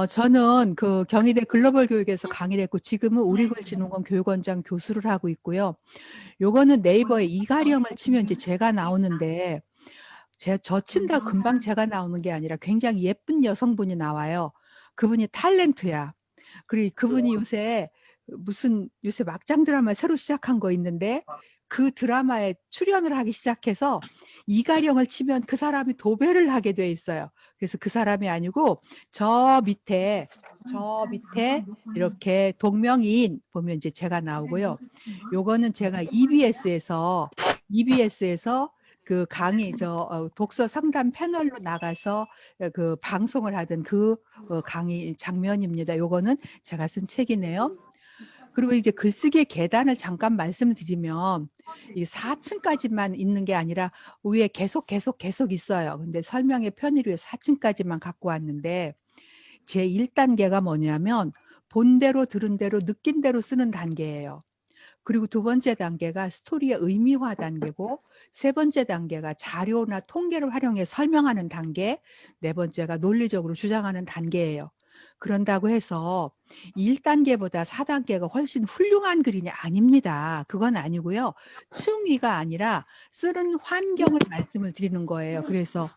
저는 그 경희대 글로벌 교육에서 강의를 했고 지금은 우리글진흥원 교육원장 교수를 하고 있고요. 요거는 네이버에 이가령을 치면 이제 제가 나오는데 저 친다 금방 제가 나오는 게 아니라 굉장히 예쁜 여성분이 나와요. 그분이 탤런트야. 그리고 그분이 요새 막장 드라마 새로 시작한 거 있는데 그 드라마에 출연을 하기 시작해서 이가령을 치면 그 사람이 도배를 하게 돼 있어요. 그래서 그 사람이 아니고 저 밑에 이렇게 동명이인 보면 이제 제가 나오고요. 요거는 제가 EBS에서 그 강의 독서 상담 패널로 나가서 그 방송을 하던 그 강의 장면입니다. 요거는 제가 쓴 책이네요. 그리고 이제 글쓰기의 계단을 잠깐 말씀드리면 이 4층까지만 있는 게 아니라 위에 계속 있어요. 근데 설명의 편의를 위해 4층까지만 갖고 왔는데 제 1단계가 뭐냐면 본 대로 들은 대로 느낀 대로 쓰는 단계예요. 그리고 두 번째 단계가 스토리의 의미화 단계고 세 번째 단계가 자료나 통계를 활용해 설명하는 단계, 네 번째가 논리적으로 주장하는 단계예요. 그런다고 해서 1단계보다 4단계가 훨씬 훌륭한 글이냐? 아닙니다. 그건 아니고요. 층위가 아니라 쓰는 환경을 말씀을 드리는 거예요. 그래서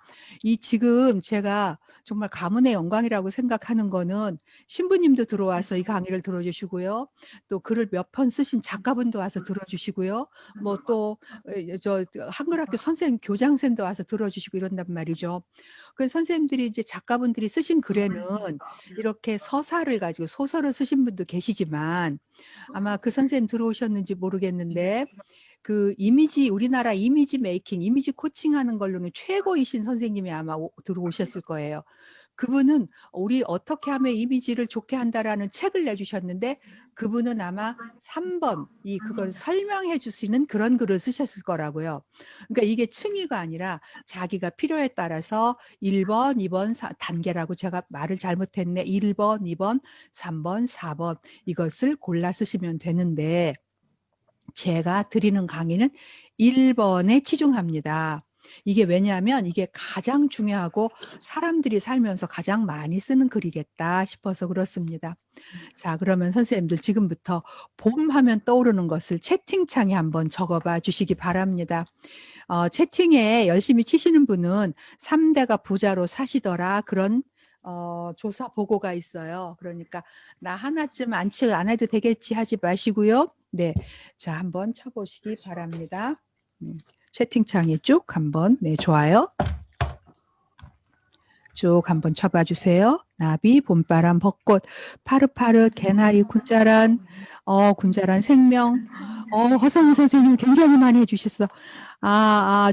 지금 제가 정말 가문의 영광이라고 생각하는 거는 신부님도 들어와서 이 강의를 들어주시고요. 또 글을 몇 편 쓰신 작가분도 와서 들어주시고요. 뭐 또 한글학교 선생님, 교장선생님도 와서 들어주시고 이런단 말이죠. 그 선생님들이 이제 작가분들이 쓰신 글에는 이렇게 서사를 가지고 소설을 쓰신 분도 계시지만 아마 그 선생님 들어오셨는지 모르겠는데 그 우리나라 이미지 메이킹, 이미지 코칭하는 걸로는 최고이신 선생님이 아마 들어오셨을 거예요. 그분은 우리 어떻게 하면 이미지를 좋게 한다라는 책을 내주셨는데 그분은 아마 3번 그걸 설명해 주시는 그런 글을 쓰셨을 거라고요. 그러니까 이게 층위가 아니라 자기가 필요에 따라서 1번, 2번 단계라고 제가 말을 잘못했네. 1번, 2번, 3번, 4번 이것을 골라 쓰시면 되는데 제가 드리는 강의는 1번에 치중합니다. 이게 왜냐하면 이게 가장 중요하고 사람들이 살면서 가장 많이 쓰는 글이겠다 싶어서 그렇습니다. 자, 그러면 선생님들 지금부터 봄 하면 떠오르는 것을 채팅창에 한번 적어봐 주시기 바랍니다. 채팅에 열심히 치시는 분은 3대가 부자로 사시더라 그런 조사 보고가 있어요. 그러니까 나 하나쯤 안 해도 되겠지 하지 마시고요. 네, 자 한번 쳐보시기 바랍니다. 채팅창에 쭉 한번 좋아요. 쭉 한번 쳐봐 주세요. 나비, 봄바람, 벚꽃, 파릇파릇, 개나리, 군자란, 군자란 생명. 허성우 선생님 굉장히 많이 해주셨어.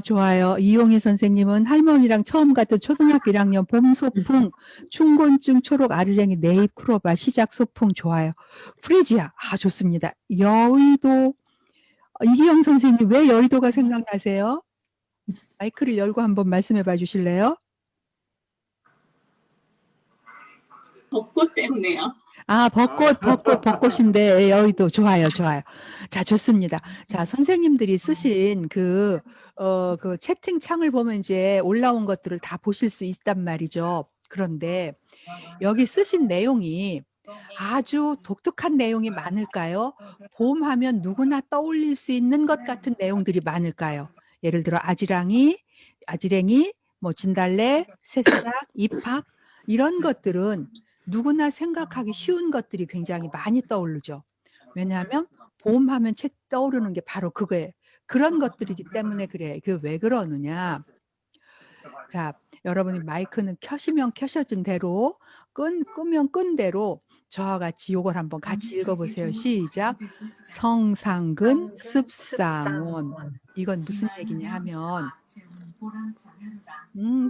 좋아요. 이용희 선생님은 할머니랑 처음 갔던 초등학교 1학년 봄 소풍, 춘곤증, 초록 아르랭이, 네잎, 크로바, 시작 소풍 좋아요. 프리지아, 좋습니다. 여의도, 이기영 선생님 왜 여의도가 생각나세요? 마이크를 열고 한번 말씀해 봐 주실래요? 벚꽃 때문에요. 벚꽃인데, 여의도. 좋아요. 자, 좋습니다. 자, 선생님들이 쓰신 그 채팅창을 보면 이제 올라온 것들을 다 보실 수 있단 말이죠. 그런데 여기 쓰신 내용이 아주 독특한 내용이 많을까요? 봄 하면 누구나 떠올릴 수 있는 것 같은 내용들이 많을까요? 예를 들어, 아지랭이, 뭐, 진달래, 새싹, 입학, 이런 것들은 누구나 생각하기 쉬운 것들이 굉장히 많이 떠오르죠. 왜냐하면 봄 하면 떠오르는 게 바로 그거예요. 그런 것들이기 때문에 그래. 그 왜 그러느냐. 자, 여러분이 마이크는 켜시면 켜셔진 대로, 끄면 끈 대로 저와 같이 요걸 한번 같이 읽어보세요. 시작. 성상근 습상원. 이건 무슨 얘기냐 하면,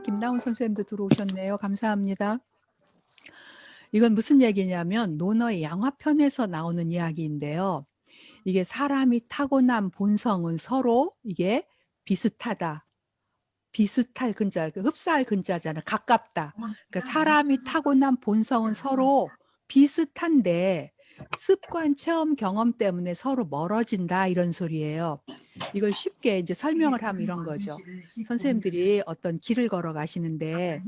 김나훈 선생님도 들어오셨네요. 감사합니다. 이건 무슨 얘기냐면 논어의 양화편에서 나오는 이야기인데요. 이게 사람이 타고난 본성은 서로 이게 비슷하다. 비슷할 근자, 흡사할 근자잖아. 가깝다. 그러니까 사람이 타고난 본성은 서로 비슷한데 습관, 체험, 경험 때문에 서로 멀어진다 이런 소리예요. 이걸 쉽게 이제 설명을 하면 이런 거죠. 선생님들이 어떤 길을 걸어 가시는데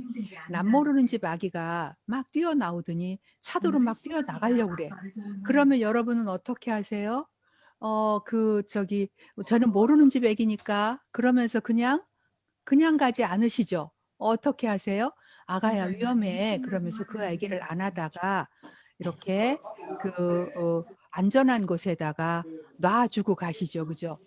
남 모르는 집 아기가 막 뛰어나오더니 차도로 막 뛰어나가려고 그래. 그러면 여러분은 어떻게 하세요? 저기 저는 모르는 집 애기니까 그러면서 그냥 가지 않으시죠? 어떻게 하세요? "아가야 위험해." 그러면서 그 아기를 안아다가 이렇게 안전한 곳에다가 놔 주고 가시죠. 그죠?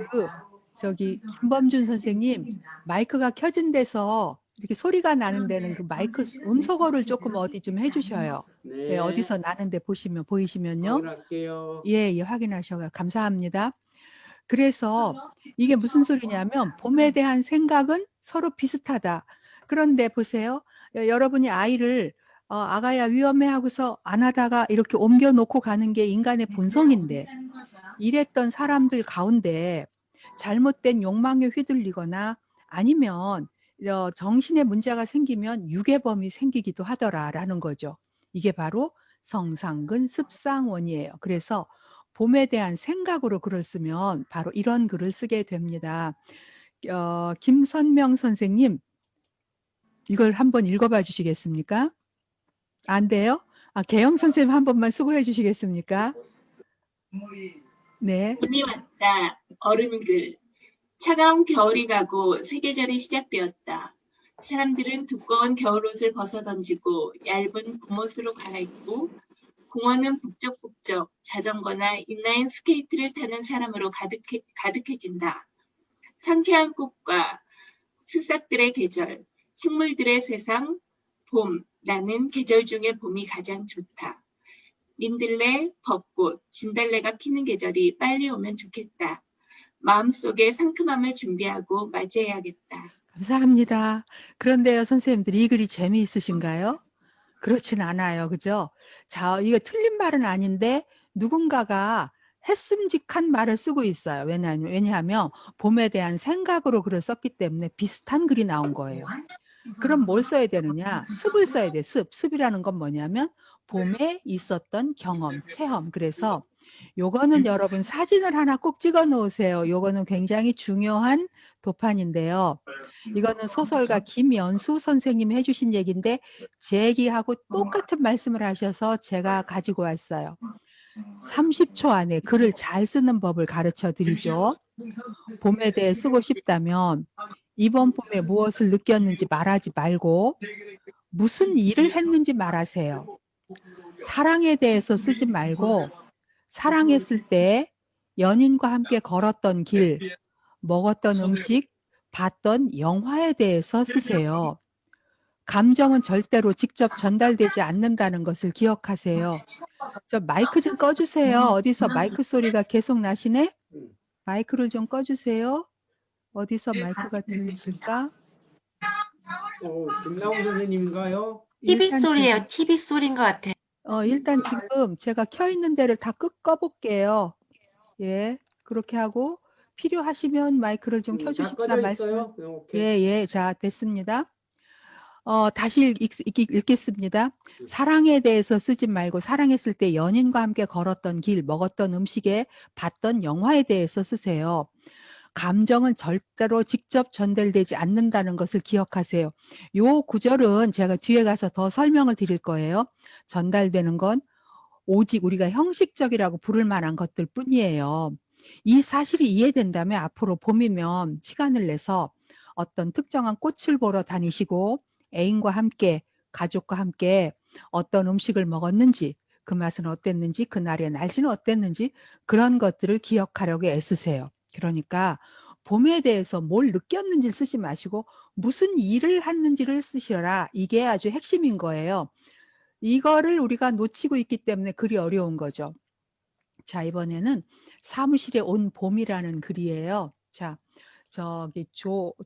그 저기 김범준 선생님 마이크가 켜진 데서 이렇게 소리가 나는 데는 그 마이크 음소거를 조금 어디 좀 해 주셔요. 예, 네. 어디서 나는데 보이시면요. 확인할게요. 예, 확인하셔요. 감사합니다. 그래서 이게 무슨 소리냐면 봄에 대한 생각은 서로 비슷하다. 그런데 보세요. 여러분이 아이를 "아가야 위험해." 하고서 안아다가 이렇게 옮겨 놓고 가는 게 인간의 본성인데 이랬던 사람들 가운데 잘못된 욕망에 휘둘리거나 아니면 정신에 문제가 생기면 유괴범이 생기기도 하더라라는 거죠. 이게 바로 성상근 습상원이에요. 그래서 봄에 대한 생각으로 글을 쓰면 바로 이런 글을 쓰게 됩니다. 김선명 선생님 이걸 한번 읽어봐 주시겠습니까? 안 돼요? 개영 선생님 한 번만 수고해 주시겠습니까? 네. 봄이 왔다. 어른글. 차가운 겨울이 가고 세계절이 시작되었다. 사람들은 두꺼운 겨울옷을 벗어던지고 얇은 봄옷으로 갈아입고 공원은 북적북적 자전거나 인라인 스케이트를 타는 사람으로 가득해진다. 상쾌한 꽃과 새싹들의 계절, 식물들의 세상, 봄. 나는 계절 중에 봄이 가장 좋다. 민들레, 벚꽃, 진달래가 피는 계절이 빨리 오면 좋겠다. 마음속에 상큼함을 준비하고 맞이해야겠다. 감사합니다. 그런데요, 선생님들 이 글이 재미있으신가요? 그렇진 않아요. 그죠? 자, 이게 틀린 말은 아닌데 누군가가 했음직한 말을 쓰고 있어요. 왜냐하면 봄에 대한 생각으로 글을 썼기 때문에 비슷한 글이 나온 거예요. 그럼 뭘 써야 되느냐? 습을 써야 돼. 습이라는 건 뭐냐면 봄에 있었던 경험, 체험. 그래서 요거는 여러분 사진을 하나 꼭 찍어 놓으세요. 요거는 굉장히 중요한 도판인데요. 이거는 소설가 김연수 선생님이 해주신 얘기인데 제 얘기하고 똑같은 말씀을 하셔서 제가 가지고 왔어요. 30초 안에 글을 잘 쓰는 법을 가르쳐 드리죠. 봄에 대해 쓰고 싶다면 이번 봄에 무엇을 느꼈는지 말하지 말고 무슨 일을 했는지 말하세요. 사랑에 대해서 쓰지 말고 사랑했을 때 연인과 함께 걸었던 길, 먹었던 음식, 봤던 영화에 대해서 쓰세요. 감정은 절대로 직접 전달되지 않는다는 것을 기억하세요. 저 마이크 좀 꺼주세요. 어디서 마이크 소리가 계속 나시네? 마이크를 좀 꺼주세요. 어디서 마이크가 들리실까? 김나우 선생님인가요? TV 일단 소리예요. TV 소리인 것 같아요. 일단 지금 제가 켜 있는 데를 다 꺼볼게요. 예, 그렇게 하고 필요하시면 마이크를 좀 다 켜주십사 꺼져 말씀을. 있어요? 오케이. 예, 자, 됐습니다. 다시 읽겠습니다. 사랑에 대해서 쓰지 말고 사랑했을 때 연인과 함께 걸었던 길, 먹었던 음식에 봤던 영화에 대해서 쓰세요. 감정은 절대로 직접 전달되지 않는다는 것을 기억하세요. 요 구절은 제가 뒤에 가서 더 설명을 드릴 거예요. 전달되는 건 오직 우리가 형식적이라고 부를 만한 것들 뿐이에요. 이 사실이 이해된다면 앞으로 봄이면 시간을 내서 어떤 특정한 꽃을 보러 다니시고 애인과 함께 가족과 함께 어떤 음식을 먹었는지 그 맛은 어땠는지 그날의 날씨는 어땠는지 그런 것들을 기억하려고 애쓰세요. 그러니까 봄에 대해서 뭘 느꼈는지 쓰지 마시고 무슨 일을 했는지를 쓰시라. 이게 아주 핵심인 거예요. 이거를 우리가 놓치고 있기 때문에 글이 어려운 거죠. 자, 이번에는 사무실에 온 봄이라는 글이에요. 자, 저기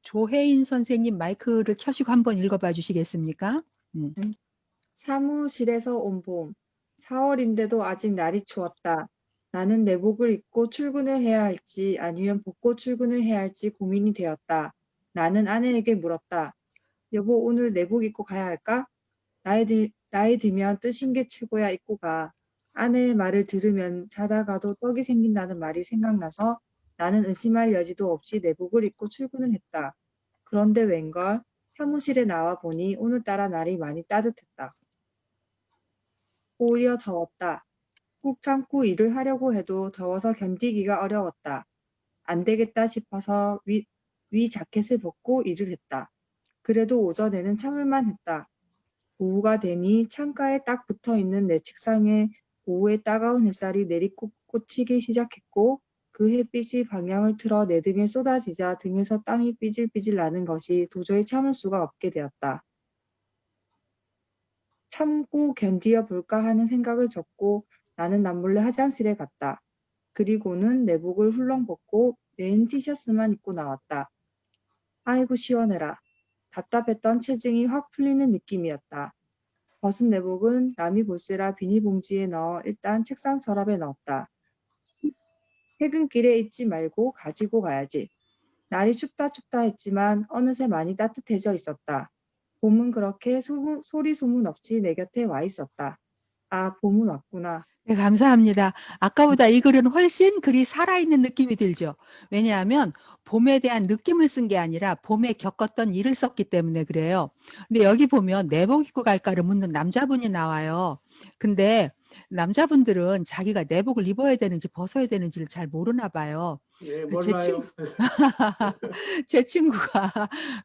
조혜인 선생님 마이크를 켜시고 한번 읽어봐 주시겠습니까? 사무실에서 온 봄. 4월인데도 아직 날이 추웠다. 나는 내복을 입고 출근을 해야 할지 아니면 벗고 출근을 해야 할지 고민이 되었다. 나는 아내에게 물었다. 여보, 오늘 내복 입고 가야 할까? 나이 들면 뜨신 게 최고야, 입고 가. 아내의 말을 들으면 자다가도 떡이 생긴다는 말이 생각나서 나는 의심할 여지도 없이 내복을 입고 출근을 했다. 그런데 웬걸 사무실에 나와 보니 오늘따라 날이 많이 따뜻했다. 오히려 더웠다. 꾹 참고 일을 하려고 해도 더워서 견디기가 어려웠다. 안 되겠다 싶어서 위 자켓을 벗고 일을 했다. 그래도 오전에는 참을만 했다. 오후가 되니 창가에 딱 붙어 있는 내 책상에 오후의 따가운 햇살이 내리꽂히기 시작했고 그 햇빛이 방향을 틀어 내 등에 쏟아지자 등에서 땀이 삐질삐질 나는 것이 도저히 참을 수가 없게 되었다. 참고 견디어 볼까 하는 생각을 접고 나는 남몰래 화장실에 갔다. 그리고는 내복을 훌렁 벗고 맨 티셔츠만 입고 나왔다. 아이고 시원해라. 답답했던 체증이 확 풀리는 느낌이었다. 벗은 내복은 남이 볼세라 비닐봉지에 넣어 일단 책상 서랍에 넣었다. 퇴근길에 잊지 말고 가지고 가야지. 날이 춥다 했지만 어느새 많이 따뜻해져 있었다. 봄은 그렇게 소리 소문 없이 내 곁에 와 있었다. 아, 봄은 왔구나. 네, 감사합니다. 아까보다 이 글은 훨씬 글이 살아있는 느낌이 들죠. 왜냐하면 봄에 대한 느낌을 쓴 게 아니라 봄에 겪었던 일을 썼기 때문에 그래요. 근데 여기 보면 내복 입고 갈까를 묻는 남자분이 나와요. 근데 남자분들은 자기가 내복을 입어야 되는지 벗어야 되는지를 잘 모르나 봐요. 예, 그 제 몰라요. 제 친구가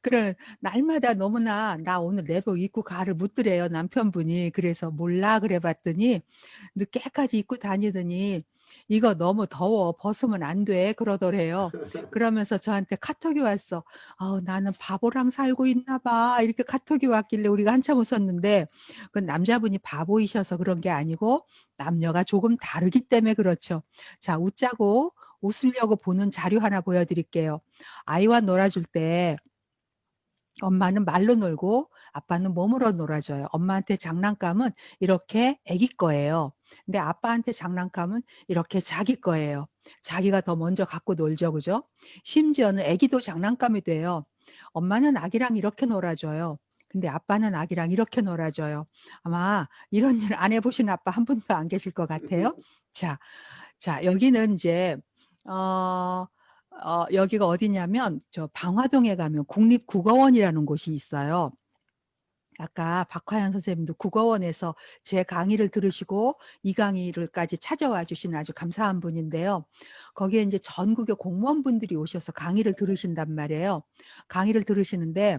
그런 날마다 너무나 나 오늘 내복 입고 가를 묻더래요, 남편분이. 그래서 몰라 그래 봤더니 늦게까지 입고 다니더니 이거 너무 더워 벗으면 안 돼 그러더래요. 그러면서 저한테 카톡이 왔어. 나는 바보랑 살고 있나 봐. 이렇게 카톡이 왔길래 우리가 한참 웃었는데 그 남자분이 바보이셔서 그런 게 아니고 남녀가 조금 다르기 때문에 그렇죠. 자, 웃자고 웃으려고 보는 자료 하나 보여드릴게요. 아이와 놀아줄 때 엄마는 말로 놀고 아빠는 몸으로 놀아줘요. 엄마한테 장난감은 이렇게 애기 거예요. 근데 아빠한테 장난감은 이렇게 자기 거예요. 자기가 더 먼저 갖고 놀죠. 그죠? 심지어는 애기도 장난감이 돼요. 엄마는 아기랑 이렇게 놀아줘요. 근데 아빠는 아기랑 이렇게 놀아줘요. 아마 이런 일 안 해보신 아빠 한 분도 안 계실 것 같아요. 자, 여기는 이제 여기가 어디냐면 저 방화동에 가면 국립국어원이라는 곳이 있어요. 아까 박화연 선생님도 국어원에서 제 강의를 들으시고 이 강의를까지 찾아와 주신 아주 감사한 분인데요. 거기에 이제 전국의 공무원분들이 오셔서 강의를 들으신단 말이에요. 강의를 들으시는데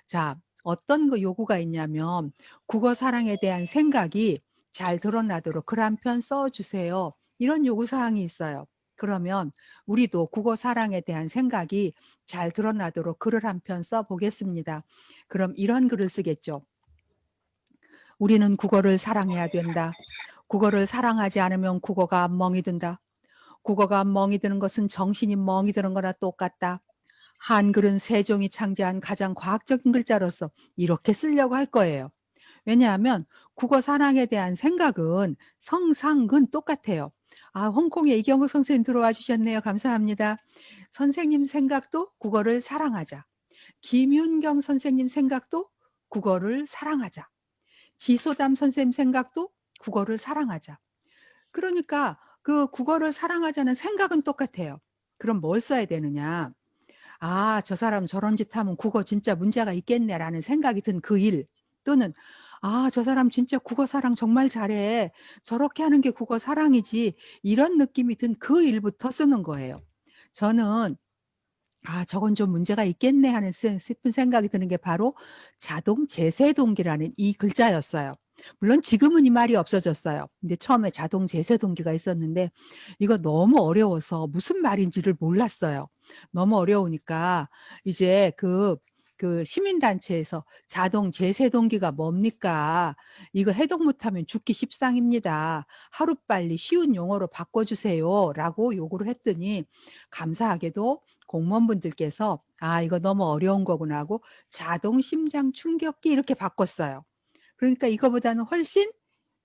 자, 어떤 그 요구가 있냐면 국어 사랑에 대한 생각이 잘 드러나도록 글 한 편 써주세요. 이런 요구사항이 있어요. 그러면 우리도 국어 사랑에 대한 생각이 잘 드러나도록 글을 한 편 써보겠습니다. 그럼 이런 글을 쓰겠죠. 우리는 국어를 사랑해야 된다. 국어를 사랑하지 않으면 국어가 멍이 든다. 국어가 멍이 드는 것은 정신이 멍이 드는 거나 똑같다. 한글은 세종이 창제한 가장 과학적인 글자로서 이렇게 쓰려고 할 거예요. 왜냐하면 국어 사랑에 대한 생각은 성상근 똑같아요. 홍콩에 이경국 선생님 들어와 주셨네요. 감사합니다. 선생님 생각도 국어를 사랑하자. 김윤경 선생님 생각도 국어를 사랑하자. 지소담 선생님 생각도 국어를 사랑하자. 그러니까 그 국어를 사랑하자는 생각은 똑같아요. 그럼 뭘 써야 되느냐? 저 사람 저런 짓 하면 국어 진짜 문제가 있겠네라는 생각이 든 그 일 또는 저 사람 진짜 국어 사랑 정말 잘해. 저렇게 하는 게 국어 사랑이지. 이런 느낌이 든 그 일부터 쓰는 거예요. 저는 저건 좀 문제가 있겠네 하는 싶은 생각이 드는 게 바로 자동 재생 동기라는 이 글자였어요. 물론 지금은 이 말이 없어졌어요. 근데 처음에 자동 재생 동기가 있었는데 이거 너무 어려워서 무슨 말인지를 몰랐어요. 너무 어려우니까 이제 그 시민단체에서 자동 재생 동기가 뭡니까? 이거 해독 못하면 죽기 십상입니다. 하루빨리 쉬운 용어로 바꿔주세요. 라고 요구를 했더니 감사하게도 공무원분들께서 이거 너무 어려운 거구나 하고 자동 심장 충격기 이렇게 바꿨어요. 그러니까 이거보다는 훨씬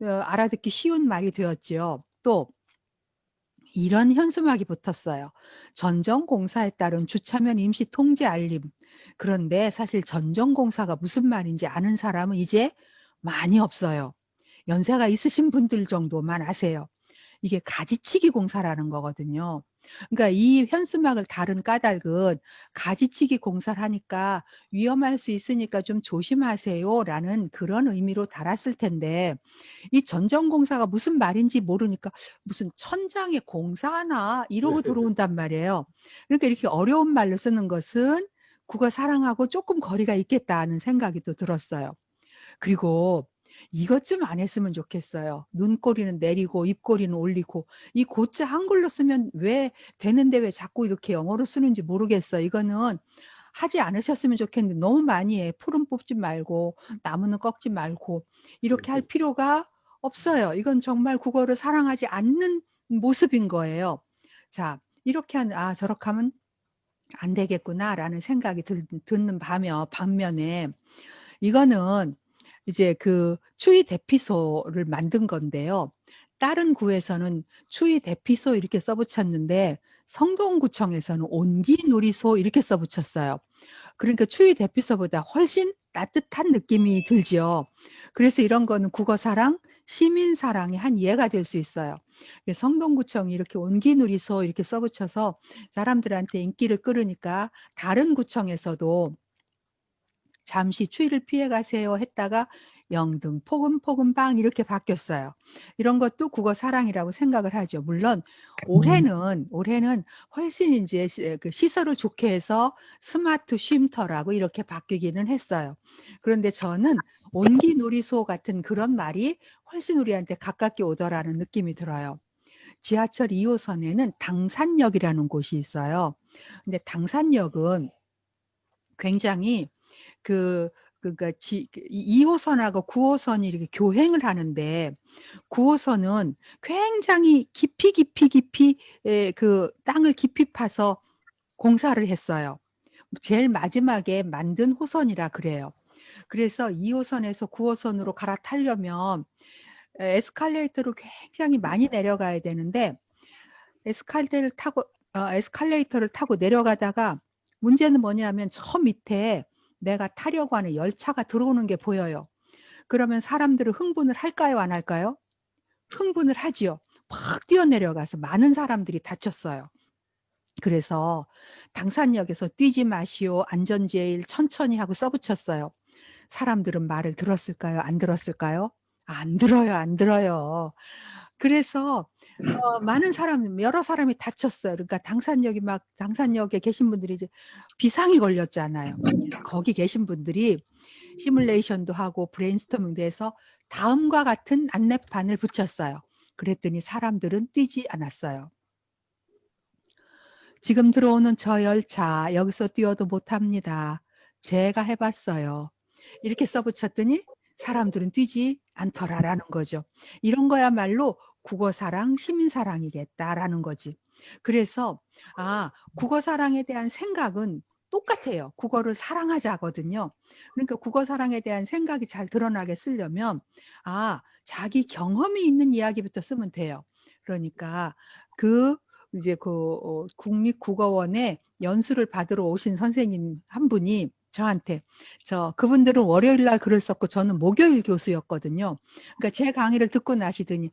알아듣기 쉬운 말이 되었죠. 또 이런 현수막이 붙었어요. 전정공사에 따른 주차면 임시 통제 알림. 그런데 사실 전정공사가 무슨 말인지 아는 사람은 이제 많이 없어요. 연세가 있으신 분들 정도만 아세요. 이게 가지치기 공사라는 거거든요. 그러니까 이 현수막을 다룬 까닭은 가지치기 공사를 하니까 위험할 수 있으니까 좀 조심하세요라는 그런 의미로 달았을 텐데 이 전전공사가 무슨 말인지 모르니까 무슨 천장에 공사하나 이러고 들어온단 말이에요. 그러니까 이렇게 어려운 말로 쓰는 것은 국어 사랑하고 조금 거리가 있겠다는 생각이 또 들었어요. 그리고 이것 좀 안 했으면 좋겠어요. 눈꼬리는 내리고 입꼬리는 올리고 이 고자 한글로 쓰면 왜 되는데 왜 자꾸 이렇게 영어로 쓰는지 모르겠어요. 이거는 하지 않으셨으면 좋겠는데 너무 많이 해. 풀은 뽑지 말고 나무는 꺾지 말고 이렇게 할 필요가 없어요. 이건 정말 국어를 사랑하지 않는 모습인 거예요. 자, 이렇게 저렇게 하면 안 되겠구나라는 생각이 드는 반면에 이거는 이제 그 추위 대피소를 만든 건데요. 다른 구에서는 추위 대피소 이렇게 써붙였는데 성동구청에서는 온기놀이소 이렇게 써붙였어요. 그러니까 추위 대피소보다 훨씬 따뜻한 느낌이 들죠. 그래서 이런 거는 국어사랑, 시민사랑의 한 예가 될 수 있어요. 성동구청이 이렇게 온기놀이소 이렇게 써붙여서 사람들한테 인기를 끌으니까 다른 구청에서도 잠시 추위를 피해 가세요 했다가 영등 포근포근빵 이렇게 바뀌었어요. 이런 것도 국어 사랑이라고 생각을 하죠. 물론 올해는 훨씬 이제 그 시설을 좋게 해서 스마트 쉼터라고 이렇게 바뀌기는 했어요. 그런데 저는 온기놀이소 같은 그런 말이 훨씬 우리한테 가깝게 오더라는 느낌이 들어요. 지하철 2호선에는 당산역이라는 곳이 있어요. 근데 당산역은 굉장히 그러니까 2호선하고 9호선이 이렇게 교행을 하는데 9호선은 굉장히 깊이 그 땅을 깊이 파서 공사를 했어요. 제일 마지막에 만든 호선이라 그래요. 그래서 2호선에서 9호선으로 갈아타려면 에스컬레이터를 굉장히 많이 내려가야 되는데 에스컬레이터를 타고 내려가다가 문제는 뭐냐면 저 밑에 내가 타려고 하는 열차가 들어오는 게 보여요. 그러면 사람들은 흥분을 할까요? 안 할까요? 흥분을 하지요. 막 뛰어내려가서 많은 사람들이 다쳤어요. 그래서 당산역에서 뛰지 마시오. 안전제일 천천히 하고 써붙였어요. 사람들은 말을 들었을까요? 안 들었을까요? 안 들어요. 안 들어요. 그래서 여러 사람이 다쳤어요. 그러니까 당산역에 계신 분들이 이제 비상이 걸렸잖아요. 거기 계신 분들이 시뮬레이션도 하고 브레인스토밍도 해서 다음과 같은 안내판을 붙였어요. 그랬더니 사람들은 뛰지 않았어요. 지금 들어오는 저 열차 여기서 뛰어도 못합니다. 제가 해봤어요. 이렇게 써붙였더니 사람들은 뛰지 않더라라는 거죠. 이런 거야말로 국어사랑, 시민사랑이겠다라는 거지. 그래서 국어사랑에 대한 생각은 똑같아요. 국어를 사랑하자거든요. 그러니까 국어사랑에 대한 생각이 잘 드러나게 쓰려면 자기 경험이 있는 이야기부터 쓰면 돼요. 그러니까 이제 국립국어원에 연수를 받으러 오신 선생님 한 분이 저한테 그분들은 월요일 날 글을 썼고 저는 목요일 교수였거든요. 그러니까 제 강의를 듣고 나시더니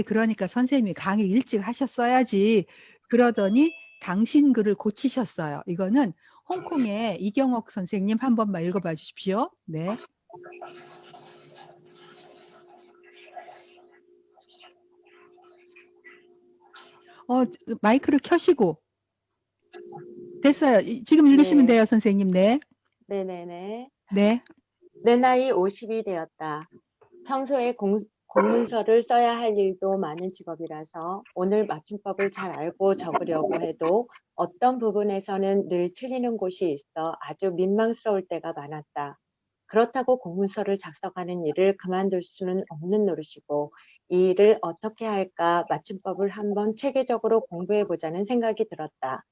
그러니까 선생님이 강의 일찍 하셨어야지 그러더니 당신 글을 고치셨어요. 이거는 홍콩의 이경옥 선생님 한 번만 읽어봐 주십시오. 네. 마이크를 켜시고 됐어요. 지금 읽으시면 네. 돼요, 선생님. 네. 네네네. 네. 내 나이 50이 되었다. 평소에 공문서를 써야 할 일도 많은 직업이라서 오늘 맞춤법을 잘 알고 적으려고 해도 어떤 부분에서는 늘 틀리는 곳이 있어 아주 민망스러울 때가 많았다. 그렇다고 공문서를 작성하는 일을 그만둘 수는 없는 노릇이고 이 일을 어떻게 할까 맞춤법을 한번 체계적으로 공부해보자는 생각이 들었다.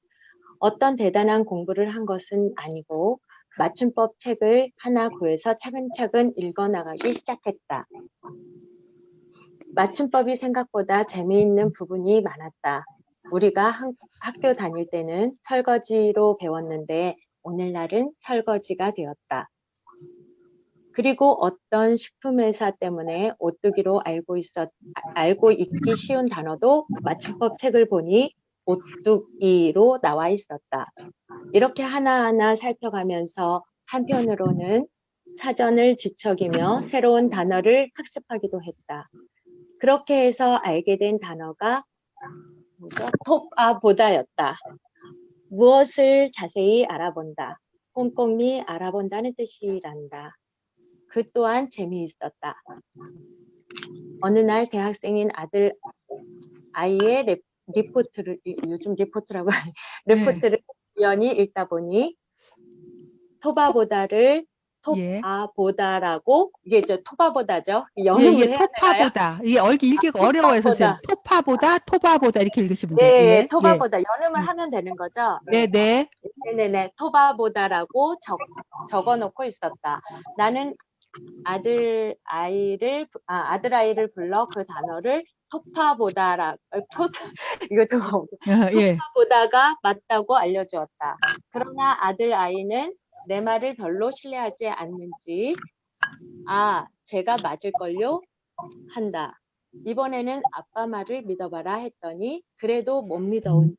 어떤 대단한 공부를 한 것은 아니고 맞춤법 책을 하나 구해서 차근차근 읽어나가기 시작했다. 맞춤법이 생각보다 재미있는 부분이 많았다. 우리가 학교 다닐 때는 설거지로 배웠는데 오늘날은 설거지가 되었다. 그리고 어떤 식품회사 때문에 오뚜기로 알고 있기 쉬운 단어도 맞춤법 책을 보니 오뚜기로 나와 있었다. 이렇게 하나하나 살펴가면서 한편으로는 사전을 뒤척이며 새로운 단어를 학습하기도 했다. 그렇게 해서 알게 된 단어가 톱아보다였다. 무엇을 자세히 알아본다. 꼼꼼히 알아본다는 뜻이란다. 그 또한 재미있었다. 어느 날 대학생인 아이의 리포트를, 요즘 리포트라고 하니, 리포트를 우연히 읽다 보니 토바보다를 예. 토바보다라고, 이게 토바보다죠. 예, 영음을 예, 해야 되나요? 토파보다. 이게 읽기가 어려워요, 선생님. 토파보다, 토바보다 이렇게 읽으시면 돼요. 네, 예, 토바보다 연음을 하면 되는 거죠. 네, 네. 네네네, 토바보다라고 적어놓고 있었다. 나는 아들아이를 불러 그 단어를 이것도 예. 토파보다가 맞다고 알려주었다. 그러나 아들아이는 내 말을 별로 신뢰하지 않는지, 제가 맞을걸요? 한다. 이번에는 아빠 말을 믿어봐라 했더니 그래도 못 믿어온지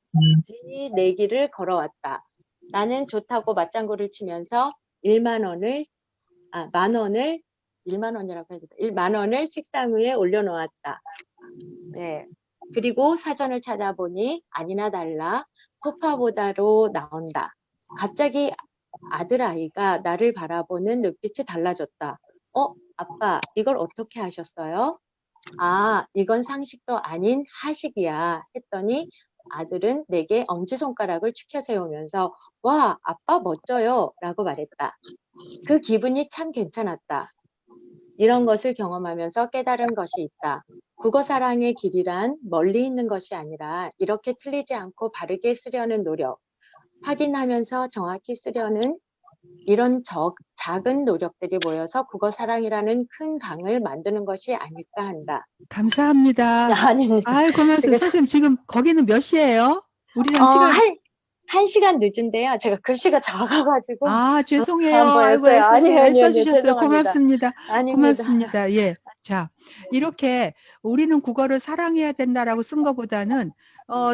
내기를 걸어왔다. 나는 좋다고 맞장구를 치면서 1만 원을 책상 위에 올려놓았다. 네. 그리고 사전을 찾아보니 아니나 달라 토파보다로 나온다. 갑자기 아들아이가 나를 바라보는 눈빛이 달라졌다. 아빠, 이걸 어떻게 하셨어요? 이건 상식도 아닌 하식이야 했더니 아들은 내게 엄지손가락을 축혀 세우면서 와, 아빠 멋져요 라고 말했다. 그 기분이 참 괜찮았다. 이런 것을 경험하면서 깨달은 것이 있다. 국어사랑의 길이란 멀리 있는 것이 아니라 이렇게 틀리지 않고 바르게 쓰려는 노력, 확인하면서 정확히 쓰려는 이런 작은 노력들이 모여서 국어사랑이라는 큰 강을 만드는 것이 아닐까 한다. 감사합니다. 아닙니다. 아이, 고맙습니다. 선생님, 지금 거기는 몇 시예요? 우리랑 시간. 한 시간 늦은데요. 제가 글씨가 작아가지고. 죄송해요. 안 보였어요. 아이고, 아니요, 애써주셨어요. 죄송합니다. 고맙습니다. 아닙니다. 고맙습니다. 예. 자, 이렇게 우리는 국어를 사랑해야 된다라고 쓴 것보다는,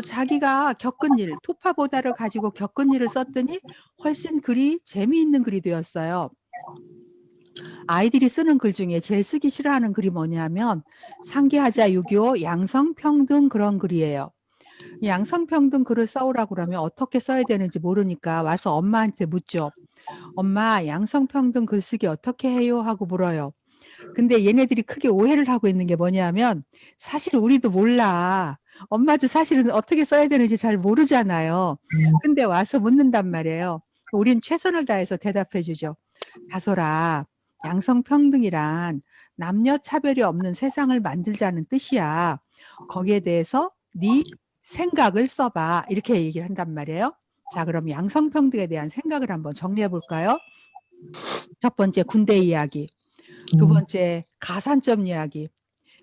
자기가 겪은 일, 토파보다를 가지고 겪은 일을 썼더니 훨씬 글이 재미있는 글이 되었어요. 아이들이 쓰는 글 중에 제일 쓰기 싫어하는 글이 뭐냐면, 상계하자 유교, 양성평등 그런 글이에요. 양성평등 글을 써오라고 그러면 어떻게 써야 되는지 모르니까 와서 엄마한테 묻죠. 엄마, 양성평등 글쓰기 어떻게 해요? 하고 물어요. 근데 얘네들이 크게 오해를 하고 있는 게 뭐냐면 사실 우리도 몰라. 엄마도 사실은 어떻게 써야 되는지 잘 모르잖아요. 근데 와서 묻는단 말이에요. 우린 최선을 다해서 대답해 주죠. 다솔아, 양성평등이란 남녀 차별이 없는 세상을 만들자는 뜻이야. 거기에 대해서 네 생각을 써봐. 이렇게 얘기를 한단 말이에요. 자, 그럼 양성평등에 대한 생각을 한번 정리해 볼까요? 첫 번째, 군대 이야기. 두 번째, 가산점 이야기.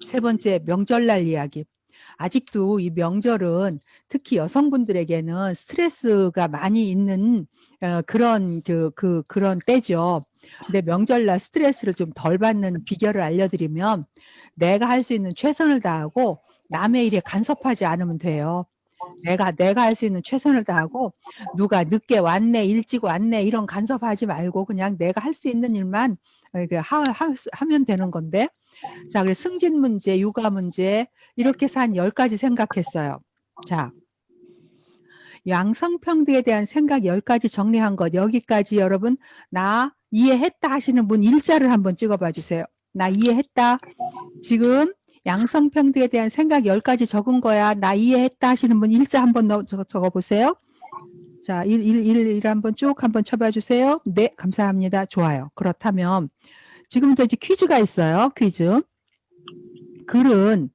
세 번째, 명절날 이야기. 아직도 이 명절은 특히 여성분들에게는 스트레스가 많이 있는 그런 그런 때죠. 근데 명절날 스트레스를 좀 덜 받는 비결을 알려드리면 내가 할 수 있는 최선을 다하고 남의 일에 간섭하지 않으면 돼요. 내가 할 수 있는 최선을 다하고 누가 늦게 왔네, 일찍 왔네 이런 간섭하지 말고 그냥 내가 할 수 있는 일만 하면 되는 건데. 자, 그래서 승진 문제, 육아 문제 이렇게 해서 한 10가지 생각했어요. 자, 양성평등에 대한 생각 10가지 정리한 것 여기까지. 여러분, 나 이해했다 하시는 분 일자를 한번 찍어봐 주세요. 나 이해했다. 지금 양성평등에 대한 생각 10가지 적은 거야. 나 이해했다 하시는 분 일자 한번 적어보세요. 자, 일 한번 쭉 한번 쳐봐 주세요. 네, 감사합니다. 좋아요. 그렇다면 지금부터 이제 퀴즈가 있어요. 퀴즈. 글은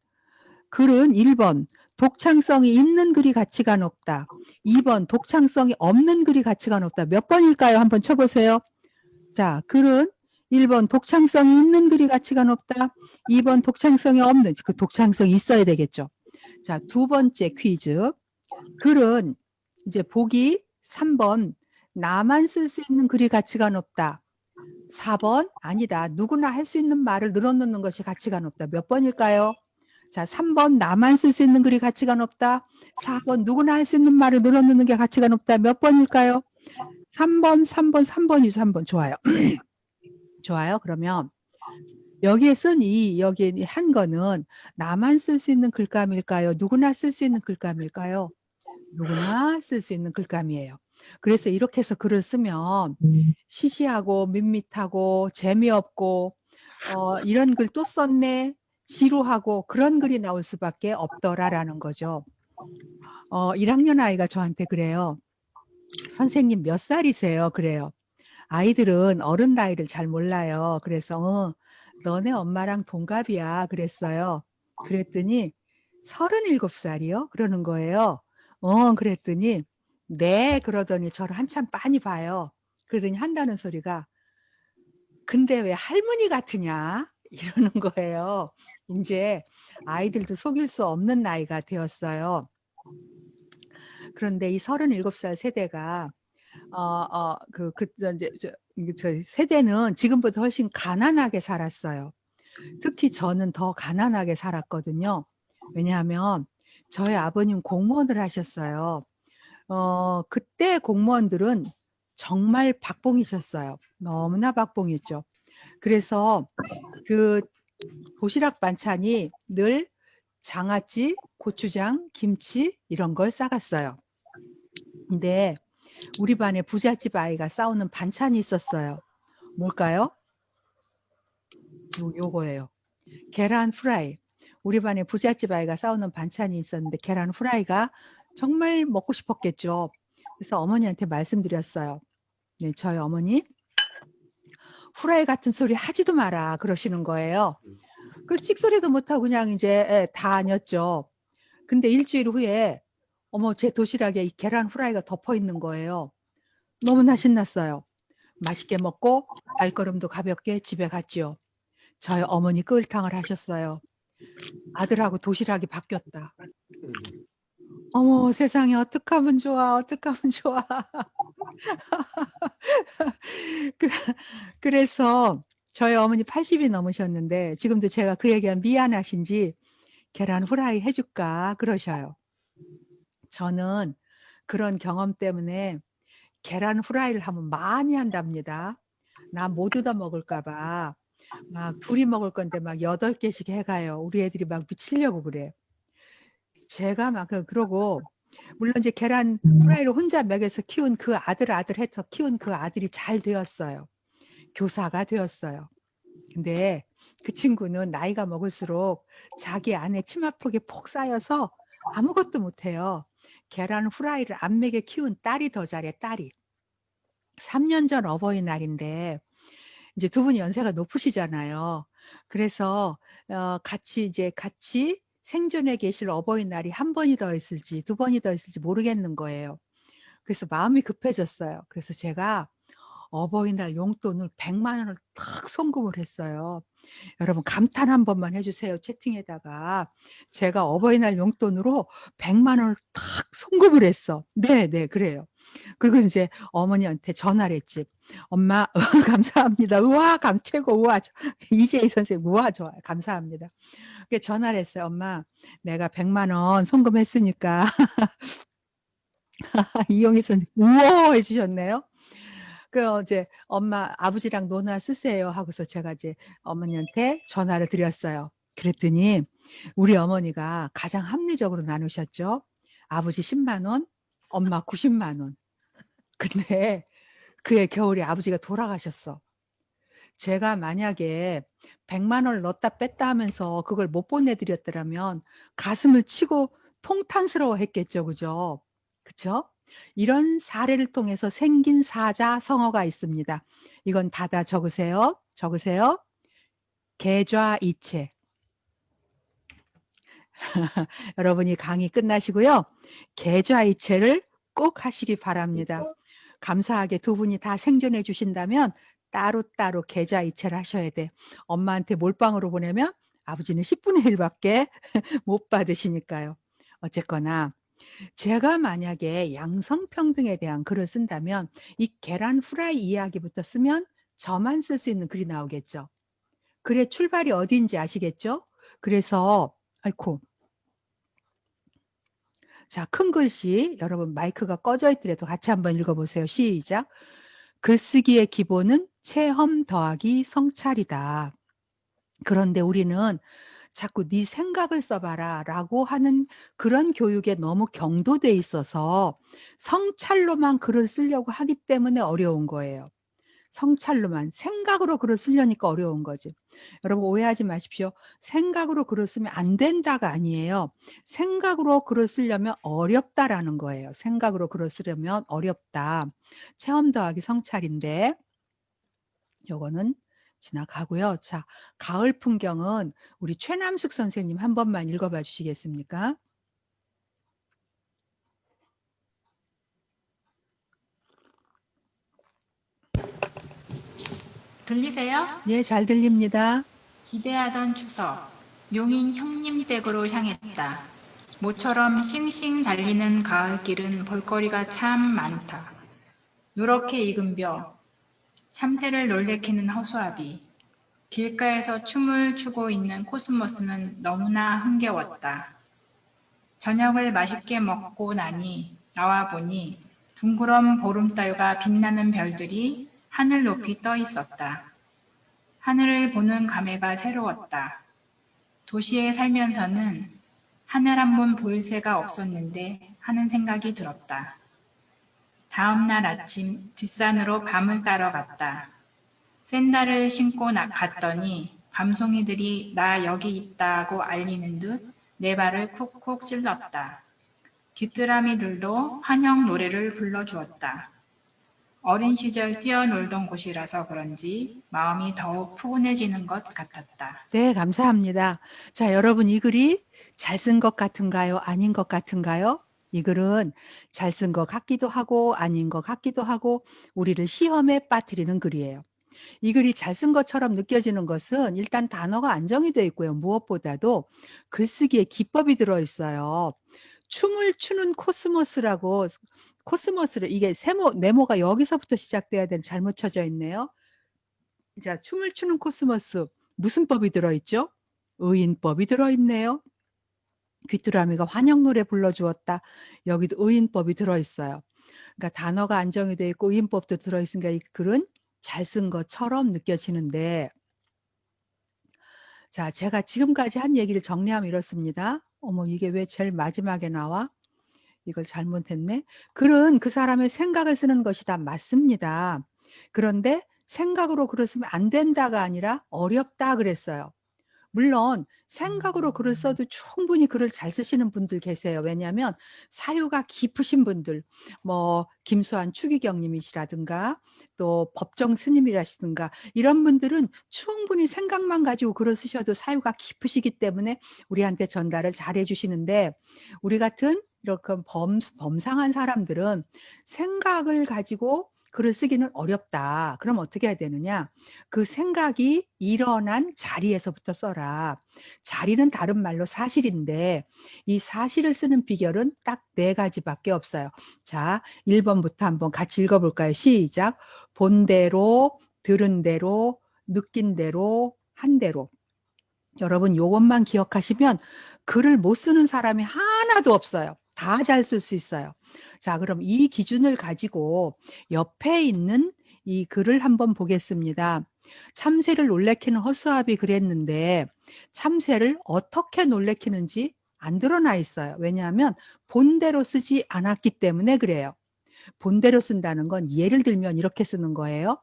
1번 독창성이 있는 글이 가치가 높다. 2번 독창성이 없는 글이 가치가 높다. 몇 번일까요? 한번 쳐보세요. 자, 글은 1번 독창성이 있는 글이 가치가 높다. 2번 독창성이 없는, 그 독창성이 있어야 되겠죠. 자, 두 번째 퀴즈. 글은 이제 보기 3번 나만 쓸 수 있는 글이 가치가 높다. 4번 아니다. 누구나 할 수 있는 말을 늘어놓는 것이 가치가 높다. 몇 번일까요? 자, 3번 나만 쓸 수 있는 글이 가치가 높다. 4번 누구나 할 수 있는 말을 늘어놓는 게 가치가 높다. 몇 번일까요? 3번이죠. 3번. 좋아요. 좋아요. 그러면 여기에 여기에 한 거는 나만 쓸 수 있는 글감일까요? 누구나 쓸 수 있는 글감일까요? 누구나 쓸 수 있는 글감이에요. 그래서 이렇게 해서 글을 쓰면 시시하고 밋밋하고 재미없고 이런 글 또 썼네 지루하고 그런 글이 나올 수밖에 없더라라는 거죠. 1학년 아이가 저한테 그래요. 선생님 몇 살이세요? 그래요. 아이들은 어른 나이를 잘 몰라요. 그래서 너네 엄마랑 동갑이야 그랬어요. 그랬더니 37살이요? 그러는 거예요. 그랬더니 네 그러더니 저를 한참 빤히 봐요. 그러더니 한다는 소리가 근데 왜 할머니 같으냐? 이러는 거예요. 이제 아이들도 속일 수 없는 나이가 되었어요. 그런데 이 37살 세대가 저 세대는 지금보다 훨씬 가난하게 살았어요. 특히 저는 더 가난하게 살았거든요. 왜냐하면 저희 아버님 공무원을 하셨어요. 그때 공무원들은 정말 박봉이셨어요. 너무나 박봉이었죠. 그래서 그 도시락 반찬이 늘 장아찌, 고추장, 김치 이런 걸 싸갔어요. 근데 우리 반에 부잣집 아이가 싸우는 반찬이 있었어요. 뭘까요? 요거예요. 계란 프라이. 우리 반에 부잣집 아이가 싸우는 반찬이 있었는데 계란 프라이가 정말 먹고 싶었겠죠. 그래서 어머니한테 말씀드렸어요. 네, 저희 어머니 후라이 같은 소리 하지도 마라 그러시는 거예요. 그 찍소리도 못하고 그냥 이제 다 아녔죠. 근데 일주일 후에 어머 제 도시락에 이 계란 후라이가 덮어 있는 거예요. 너무나 신났어요. 맛있게 먹고 발걸음도 가볍게 집에 갔지요. 저희 어머니 끓탕을 하셨어요. 아들하고 도시락이 바뀌었다. 어머 세상에 어떡하면 좋아 어떡하면 좋아. 그래서 저희 어머니 80이 넘으셨는데 지금도 제가 그 얘기하면 미안하신지 계란 후라이 해줄까 그러셔요. 저는 그런 경험 때문에 계란 후라이를 하면 많이 한답니다. 나 못 얻어 먹을까 봐. 막 둘이 먹을 건데 막 8개씩 해가요. 우리 애들이 막 미치려고 그래. 제가 막 그러고 물론 이제 계란 후라이를 혼자 먹여서 키운 그 아들 해서 키운 그 아들이 잘 되었어요. 교사가 되었어요. 근데 그 친구는 나이가 먹을수록 자기 안에 치마폭이 폭 쌓여서 아무것도 못해요. 계란 후라이를 안 먹여 키운 딸이 더 잘해, 딸이. 3년 전 어버이날인데 이제 두 분이 연세가 높으시잖아요. 그래서 같이 생존에 계실 어버이날이 한 번이 더 있을지 두 번이 더 있을지 모르겠는 거예요. 그래서 마음이 급해졌어요. 그래서 제가 어버이날 용돈을 100만 원을 탁 송금을 했어요. 여러분 감탄 한 번만 해주세요. 채팅에다가 제가 어버이날 용돈으로 100만 원을 탁 송금을 했어. 네, 그래요. 그리고 이제 어머니한테 전화를 했지. 엄마 감사합니다. 우와 최고 우와 이재희 선생님 우와 좋아요. 감사합니다. 전화를 했어요. 엄마 내가 100만 원 송금했으니까 이용희 선생님 우와 해주셨네요. 이제 엄마 아버지랑 논아 쓰세요 하고서 제가 이제 어머니한테 전화를 드렸어요. 그랬더니 우리 어머니가 가장 합리적으로 나누셨죠. 아버지 10만 원, 엄마 90만 원. 근데 그해 겨울에 아버지가 돌아가셨어. 제가 만약에 100만 원을 넣었다 뺐다 하면서 그걸 못 보내드렸더라면 가슴을 치고 통탄스러워 했겠죠. 그죠? 그쵸? 이런 사례를 통해서 생긴 사자성어가 있습니다. 이건 받아 적으세요. 계좌이체. 여러분이 강의 끝나시고요. 계좌이체를 꼭 하시기 바랍니다. 감사하게 두 분이 다 생존해 주신다면 따로따로 계좌이체를 하셔야 돼. 엄마한테 몰빵으로 보내면 아버지는 10분의 1밖에 못 받으시니까요. 어쨌거나 제가 만약에 양성평등에 대한 글을 쓴다면 이 계란 후라이 이야기부터 쓰면 저만 쓸 수 있는 글이 나오겠죠. 글의 출발이 어디인지 아시겠죠? 그래서 아이고. 자, 큰 글씨 여러분 마이크가 꺼져 있더라도 같이 한번 읽어보세요. 시작. 글쓰기의 기본은 체험 더하기 성찰이다. 그런데 우리는 자꾸 네 생각을 써봐라 라고 하는 그런 교육에 너무 경도돼 있어서 성찰로만 글을 쓰려고 하기 때문에 어려운 거예요. 성찰로만 생각으로 글을 쓰려니까 어려운 거지. 여러분 오해하지 마십시오. 생각으로 글을 쓰면 안 된다가 아니에요. 생각으로 글을 쓰려면 어렵다라는 거예요. 생각으로 글을 쓰려면 어렵다. 체험 더하기 성찰인데 요거는 지나가고요. 자, 가을 풍경은 우리 최남숙 선생님 한 번만 읽어봐 주시겠습니까? 들리세요? 네, 잘 들립니다. 기대하던 추석. 용인 형님 댁으로 향했다. 모처럼 싱싱 달리는 가을길은 볼거리가 참 많다. 누렇게 익은 벼, 참새를 놀래키는 허수아비, 길가에서 춤을 추고 있는 코스모스는 너무나 흥겨웠다. 저녁을 맛있게 먹고 나니 나와 보니 둥그런 보름달과 빛나는 별들이 하늘 높이 떠 있었다. 하늘을 보는 감회가 새로웠다. 도시에 살면서는 하늘 한 번 볼 새가 없었는데 하는 생각이 들었다. 다음 날 아침 뒷산으로 밤을 따러 갔다. 샌들을 신고 갔더니 밤송이들이 나 여기 있다고 알리는 듯 내 발을 쿡쿡 찔렀다. 귀뚜라미들도 환영 노래를 불러주었다. 어린 시절 뛰어놀던 곳이라서 그런지 마음이 더욱 푸근해지는 것 같았다. 네, 감사합니다. 자, 여러분 이 글이 잘 쓴 것 같은가요? 아닌 것 같은가요? 이 글은 잘 쓴 것 같기도 하고 아닌 것 같기도 하고 우리를 시험에 빠뜨리는 글이에요. 이 글이 잘 쓴 것처럼 느껴지는 것은 일단 단어가 안정이 되어 있고요. 무엇보다도 글쓰기에 기법이 들어있어요. 춤을 추는 코스모스라고 코스모스를 이게 네모가 여기서부터 시작돼야 되는 잘못 쳐져 있네요. 자, 춤을 추는 코스모스 무슨 법이 들어있죠? 의인법이 들어있네요. 귀뚜라미가 환영 노래 불러주었다. 여기도 의인법이 들어있어요. 그러니까 단어가 안정이 되어 있고 의인법도 들어있으니까 이 글은 잘 쓴 것처럼 느껴지는데 자, 제가 지금까지 한 얘기를 정리하면 이렇습니다. 어머, 이게 왜 제일 마지막에 나와? 이걸 잘못했네. 글은 그 사람의 생각을 쓰는 것이 다 맞습니다. 그런데 생각으로 글을 쓰면 안 된다가 아니라 어렵다 그랬어요. 물론 생각으로 글을 써도 충분히 글을 잘 쓰시는 분들 계세요. 왜냐하면 사유가 깊으신 분들, 뭐 김수환 추기경님이시라든가 또 법정 스님이라시든가 이런 분들은 충분히 생각만 가지고 글을 쓰셔도 사유가 깊으시기 때문에 우리한테 전달을 잘 해주시는데 우리 같은 이렇게 범상한 사람들은 생각을 가지고 글을 쓰기는 어렵다. 그럼 어떻게 해야 되느냐? 그 생각이 일어난 자리에서부터 써라. 자리는 다른 말로 사실인데 이 사실을 쓰는 비결은 딱 4가지밖에 없어요. 자, 1번부터 한번 같이 읽어볼까요? 시작. 본 대로, 들은 대로, 느낀 대로, 한 대로. 여러분 요것만 기억하시면 글을 못 쓰는 사람이 하나도 없어요. 다 잘 쓸 수 있어요. 자, 그럼 이 기준을 가지고 옆에 있는 이 글을 한번 보겠습니다. 참새를 놀래키는 허수아비 그랬는데 참새를 어떻게 놀래키는지 안 드러나 있어요. 왜냐하면 본대로 쓰지 않았기 때문에 그래요. 본대로 쓴다는 건 예를 들면 이렇게 쓰는 거예요.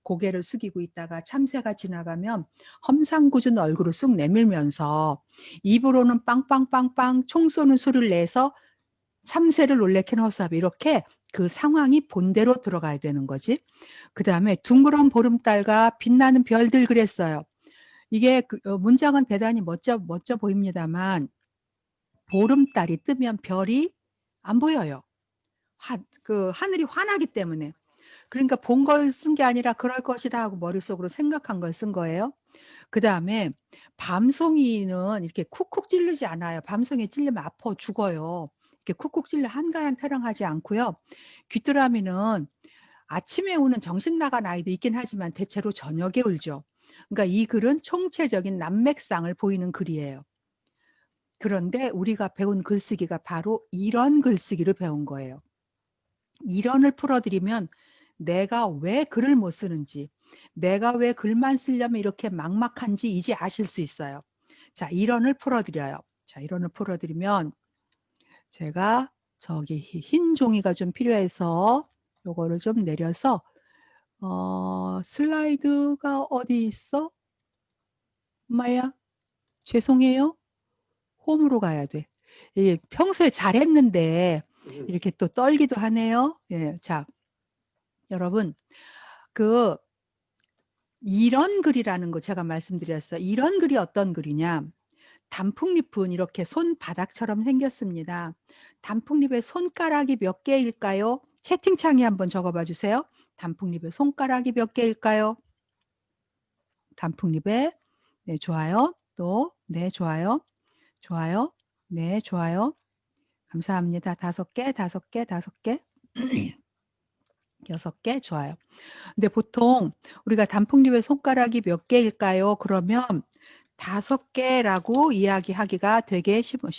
고개를 숙이고 있다가 참새가 지나가면 험상궂은 얼굴을 쑥 내밀면서 입으로는 빵빵빵빵 총 쏘는 소리를 내서 참새를 놀래키는 허수아비 이렇게 그 상황이 본대로 들어가야 되는 거지. 그 다음에 둥그런 보름달과 빛나는 별들 그랬어요. 이게 문장은 대단히 멋져 보입니다만 보름달이 뜨면 별이 안 보여요. 하늘이 환하기 때문에. 그러니까 본 걸 쓴 게 아니라 그럴 것이다 하고 머릿속으로 생각한 걸 쓴 거예요. 그 다음에 밤송이는 이렇게 쿡쿡 찌르지 않아요. 밤송이 찔리면 아파 죽어요. 이렇게 쿡쿡 찔러 한가한 타령하지 않고요. 귀뚜라미는 아침에 우는 정신 나간 아이도 있긴 하지만 대체로 저녁에 울죠. 그러니까 이 글은 총체적인 남맥상을 보이는 글이에요. 그런데 우리가 배운 글쓰기가 바로 이런 글쓰기를 배운 거예요. 이론을 풀어드리면 내가 왜 글을 못 쓰는지, 내가 왜 글만 쓰려면 이렇게 막막한지 이제 아실 수 있어요. 자, 이론을 풀어드려요. 자, 이론을 풀어드리면 제가 저기 흰 종이가 좀 필요해서 요거를 좀 내려서 슬라이드가 어디 있어? 엄마야, 죄송해요. 홈으로 가야 돼. 예, 평소에 잘했는데 이렇게 또 떨기도 하네요. 예, 자, 여러분, 그 이런 글이라는 거 제가 말씀드렸어요. 이런 글이 어떤 글이냐? 단풍잎은 이렇게 손바닥처럼 생겼습니다. 단풍잎의 손가락이 몇 개일까요? 채팅창에 한번 적어봐 주세요. 단풍잎의 손가락이 몇 개일까요? 단풍잎에 네, 좋아요. 또 네, 좋아요. 좋아요. 네, 좋아요. 감사합니다. 5개, 5개, 5개. 6개, 좋아요. 근데 보통 우리가 단풍잎의 손가락이 몇 개일까요? 그러면 5개라고 이야기하기가 되게 쉬워.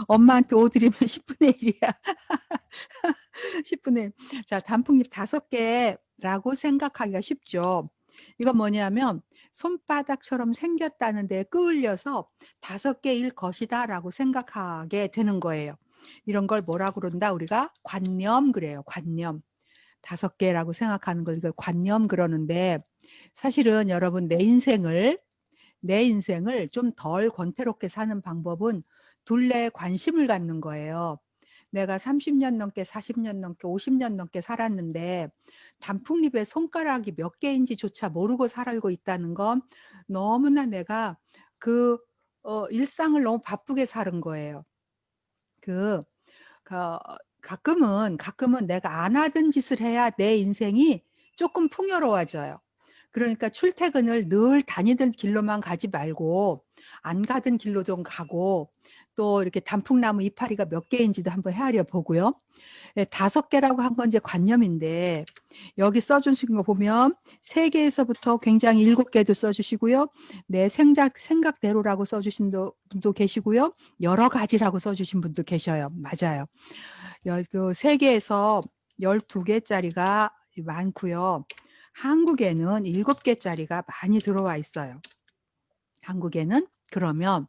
엄마한테 오드리면 10분의 1이야. 10분의 1. 자, 단풍잎 5개라고 생각하기가 쉽죠. 이건 뭐냐면 손바닥처럼 생겼다는데 끌려서 5개일 것이다 라고 생각하게 되는 거예요. 이런 걸 뭐라고 그런다? 우리가 관념 그래요. 관념. 5개라고 생각하는 걸 이걸 관념 그러는데 사실은 여러분 내 인생을 좀 덜 권태롭게 사는 방법은 둘레에 관심을 갖는 거예요. 내가 30년 넘게 40년 넘게 50년 넘게 살았는데 단풍잎의 손가락이 몇 개인지조차 모르고 살고 있다는 건 너무나 내가 그 일상을 너무 바쁘게 사는 거예요. 그 가끔은 내가 안 하던 짓을 해야 내 인생이 조금 풍요로워져요. 그러니까 출퇴근을 늘 다니던 길로만 가지 말고 안 가던 길로 좀 가고 또 이렇게 단풍나무 이파리가 몇 개인지도 한번 헤아려 보고요. 5개라고 한 건 이제 관념인데 여기 써주신 거 보면 3개에서부터 굉장히 7개도 써주시고요. 내 생각대로라고 써주신 분도 계시고요. 여러 가지라고 써주신 분도 계셔요. 맞아요. 그 3개에서 12개짜리가 많고요. 한국에는 7개짜리가 많이 들어와 있어요. 한국에는. 그러면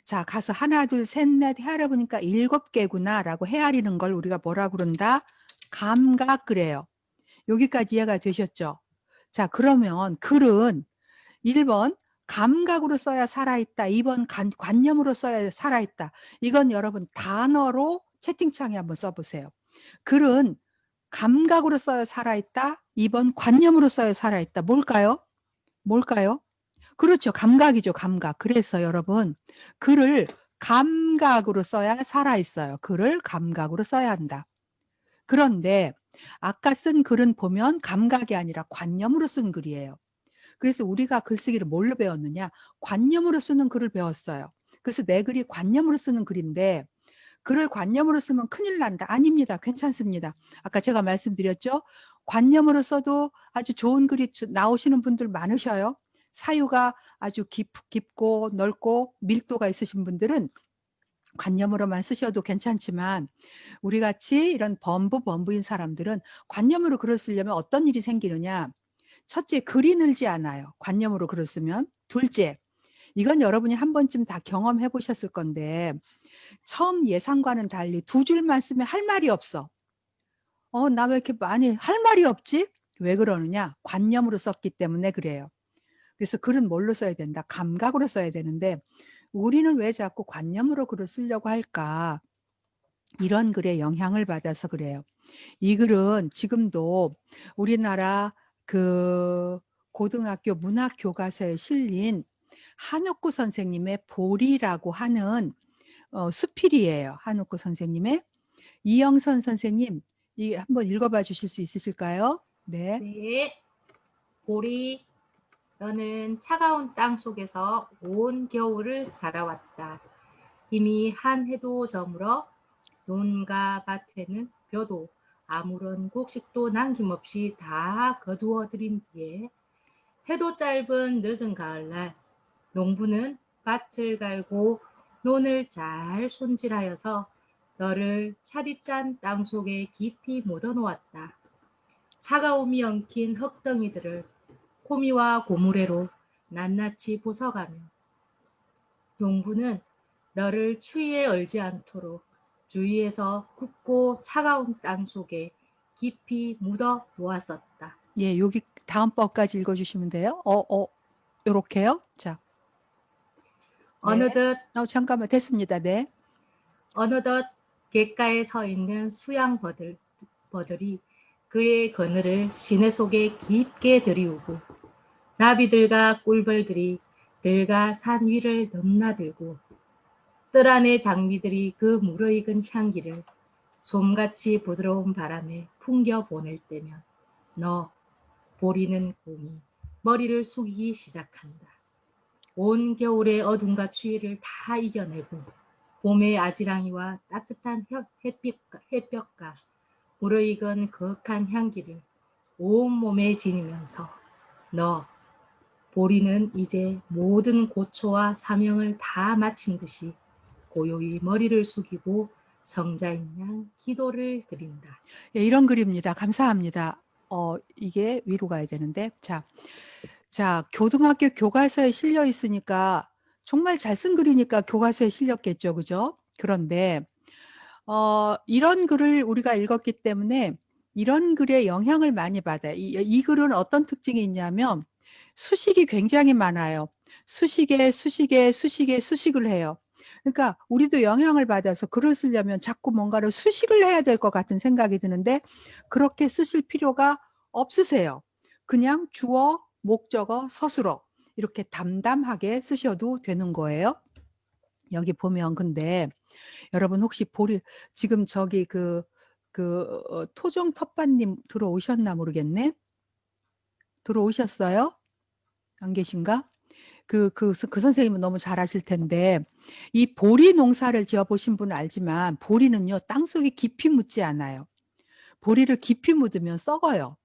자, 가서 하나, 둘, 셋, 넷 헤아려 보니까 7개구나 라고 헤아리는 걸 우리가 뭐라 그런다? 감각 그래요. 여기까지 이해가 되셨죠? 자, 그러면 글은 1번 감각으로 써야 살아있다. 2번 관념으로 써야 살아있다. 이건 여러분 단어로 채팅창에 한번 써보세요. 글은 감각으로 써야 살아있다. 2번 관념으로 써야 살아있다. 뭘까요? 그렇죠. 감각이죠. 감각. 그래서 여러분 글을 감각으로 써야 살아있어요. 글을 감각으로 써야 한다. 그런데 아까 쓴 글은 보면 감각이 아니라 관념으로 쓴 글이에요. 그래서 우리가 글쓰기를 뭘로 배웠느냐? 관념으로 쓰는 글을 배웠어요. 그래서 내 글이 관념으로 쓰는 글인데 글을 관념으로 쓰면 큰일 난다. 아닙니다. 괜찮습니다. 아까 제가 말씀드렸죠? 관념으로 써도 아주 좋은 글이 나오시는 분들 많으셔요. 사유가 아주 깊고 넓고 밀도가 있으신 분들은 관념으로만 쓰셔도 괜찮지만 우리 같이 이런 범부인 사람들은 관념으로 글을 쓰려면 어떤 일이 생기느냐? 첫째, 글이 늘지 않아요. 관념으로 글을 쓰면. 둘째, 이건 여러분이 한 번쯤 다 경험해 보셨을 건데 처음 예상과는 달리 2줄만 쓰면 할 말이 없어. 나 왜 이렇게 많이 할 말이 없지? 왜 그러느냐? 관념으로 썼기 때문에 그래요. 그래서 글은 뭘로 써야 된다? 감각으로 써야 되는데 우리는 왜 자꾸 관념으로 글을 쓰려고 할까? 이런 글에 영향을 받아서 그래요. 이 글은 지금도 우리나라 그 고등학교 문학 교과서에 실린 한옥구 선생님의 보리라고 하는 수필이에요. 한옥구 선생님의. 이영선 선생님, 이 한번 읽어봐 주실 수 있으실까요? 네. 네. 보리, 너는 차가운 땅 속에서 온 겨울을 자라왔다. 이미 한 해도 저물어 논과 밭에는 벼도 아무런 곡식도 남김없이 다 거두어 들인 뒤에 해도 짧은 늦은 가을날 농부는 밭을 갈고 논을 잘 손질하여서 너를 차디찬 땅속에 깊이 묻어놓았다. 차가움이 엉킨 흙덩이들을 호미와 고무래로 낱낱이 부숴가며 농부는 너를 추위에 얼지 않도록 주위에서 굳고 차가운 땅 속에 깊이 묻어 놓았었다. 예, 여기 다음 번까지 읽어주시면 돼요. 요렇게요. 자, 어느덧 잠깐만 됐습니다. 네. 어느덧 갯가에 서 있는 수양버들이 그의 그늘을 시내 속에 깊게 들이우고 나비들과 꿀벌들이 들과 산 위를 넘나들고 뜰 안의 장미들이 그 무르익은 향기를 솜같이 부드러운 바람에 풍겨 보낼 때면 너 보리는 곰이 머리를 숙이기 시작한다. 온 겨울의 어둠과 추위를 다 이겨내고 봄의 아지랑이와 따뜻한 햇볕과 무르익은 거룩한 향기를 온몸에 지니면서 너 보리는 이제 모든 고초와 사명을 다 마친 듯이 고요히 머리를 숙이고 성자인 양 기도를 드린다. 예, 이런 글입니다. 감사합니다. 이게 위로 가야 되는데. 자, 고등학교 교과서에 실려 있으니까 정말 잘 쓴 글이니까 교과서에 실렸겠죠. 그죠? 그런데 이런 글을 우리가 읽었기 때문에 이런 글에 영향을 많이 받아요. 이 글은 어떤 특징이 있냐면 수식이 굉장히 많아요. 수식을 해요. 그러니까 우리도 영향을 받아서 글을 쓰려면 자꾸 뭔가를 수식을 해야 될 것 같은 생각이 드는데 그렇게 쓰실 필요가 없으세요. 그냥 주어, 목적어, 서술어 이렇게 담담하게 쓰셔도 되는 거예요. 여기 보면 근데 여러분 혹시 지금 저기 토종 텃밭님 들어오셨나 모르겠네. 들어오셨어요? 안 계신가? 그 선생님은 너무 잘 아실 텐데 이 보리 농사를 지어보신 분은 알지만 보리는요 땅속에 깊이 묻지 않아요. 보리를 깊이 묻으면 썩어요.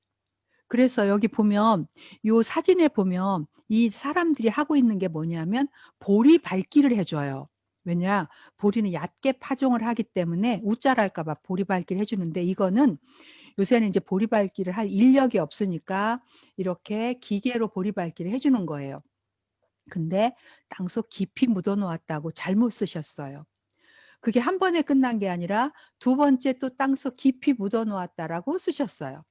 그래서 여기 보면 이 사진에 보면 이 사람들이 하고 있는 게 뭐냐면 보리 밟기를 해줘요. 왜냐? 보리는 얕게 파종을 하기 때문에 웃자랄까 봐 보리 밟기를 해주는데 이거는 요새는 이제 보리 밟기를 할 인력이 없으니까 이렇게 기계로 보리 밟기를 해주는 거예요. 근데 땅속 깊이 묻어 놓았다고 잘못 쓰셨어요. 그게 한 번에 끝난 게 아니라 두 번째 또 땅속 깊이 묻어 놓았다라고 쓰셨어요.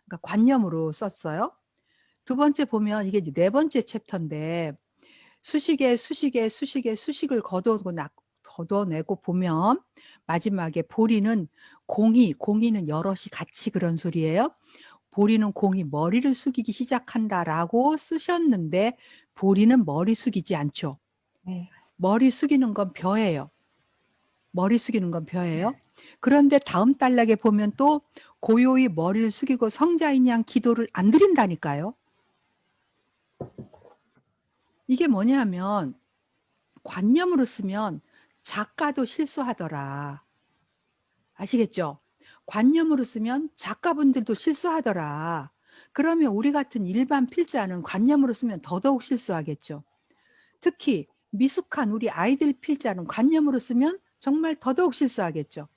그러니까 관념으로 썼어요. 두 번째 보면 이게 이제 네 번째 챕터인데 수식을 걷어내고 보면 마지막에 보리는 공이는 여럿이 같이 그런 소리예요. 보리는 공이 머리를 숙이기 시작한다라고 쓰셨는데 보리는 머리 숙이지 않죠. 머리 숙이는 건 벼예요. 그런데 다음 단락에 보면 또 고요히 머리를 숙이고 성자인 양 기도를 안 드린다니까요. 이게 뭐냐면 관념으로 쓰면 작가도 실수하더라. 아시겠죠? 관념으로 쓰면 작가분들도 실수하더라. 그러면 우리 같은 일반 필자는 관념으로 쓰면 더더욱 실수하겠죠. 특히 미숙한 우리 아이들 필자는 관념으로 쓰면 정말 더더욱 실수하겠죠.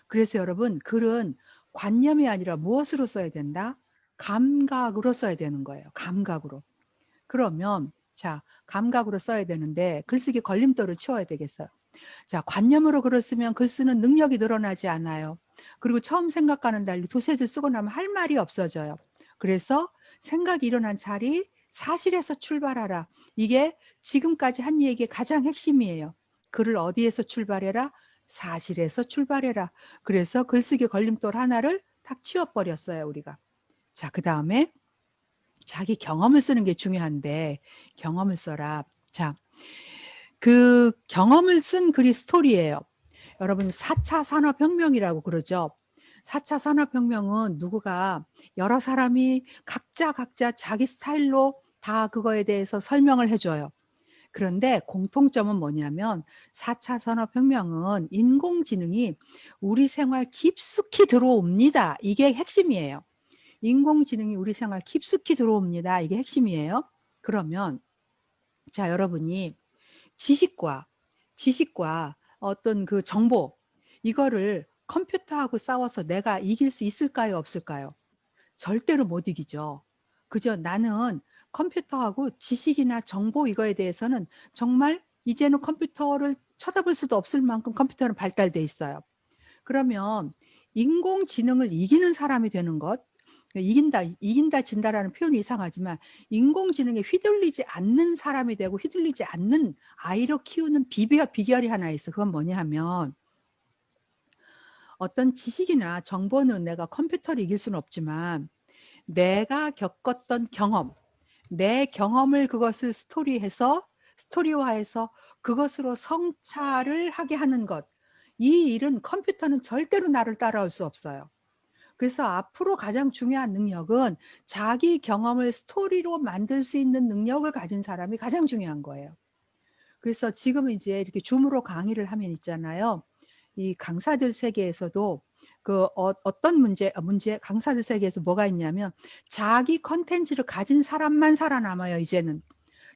그래서 여러분 글은 관념이 아니라 무엇으로 써야 된다? 감각으로 써야 되는 거예요. 감각으로. 그러면 감각으로 써야 되는데 글쓰기 걸림돌을 치워야 되겠어요. 관념으로 글을 쓰면 글 쓰는 능력이 늘어나지 않아요. 그리고 처음 생각과는 달리 두세 줄 쓰고 나면 할 말이 없어져요. 그래서 생각이 일어난 자리 사실에서 출발하라. 이게 지금까지 한 얘기의 가장 핵심이에요. 글을 어디에서 출발해라? 사실에서 출발해라. 그래서 글쓰기 걸림돌 하나를 탁 치워버렸어요, 우리가. 그 다음에 자기 경험을 쓰는 게 중요한데 경험을 써라. 그 경험을 쓴 글이 스토리예요. 여러분 4차 산업혁명이라고 그러죠. 4차 산업혁명은 누구가 여러 사람이 각자 자기 스타일로 다 그거에 대해서 설명을 해줘요. 그런데 공통점은 뭐냐면 4차 산업혁명은 인공지능이 우리 생활 깊숙이 들어옵니다. 이게 핵심이에요. 인공지능이 우리 생활 깊숙이 들어옵니다. 이게 핵심이에요. 그러면 자, 여러분이 지식과 어떤 그 정보, 이거를 컴퓨터하고 싸워서 내가 이길 수 있을까요? 없을까요? 절대로 못 이기죠. 그죠? 나는 컴퓨터하고 지식이나 정보 이거에 대해서는 정말 이제는 컴퓨터를 쳐다볼 수도 없을 만큼 컴퓨터는 발달돼 있어요. 그러면 인공지능을 이기는 사람이 되는 것, 이긴다, 진다라는 표현이 이상하지만 인공지능에 휘둘리지 않는 사람이 되고 휘둘리지 않는 아이로 키우는 비결이 하나 있어. 그건 뭐냐 하면 어떤 지식이나 정보는 내가 컴퓨터를 이길 수는 없지만 내가 겪었던 경험, 내 경험을 그것을 스토리화해서 그것으로 성찰을 하게 하는 것. 이 일은 컴퓨터는 절대로 나를 따라올 수 없어요. 그래서 앞으로 가장 중요한 능력은 자기 경험을 스토리로 만들 수 있는 능력을 가진 사람이 가장 중요한 거예요. 그래서 지금 이제 이렇게 줌으로 강의를 하면 있잖아요. 이 강사들 세계에서도 그 어떤 문제 강사들 세계에서 뭐가 있냐면 자기 컨텐츠를 가진 사람만 살아남아요. 이제는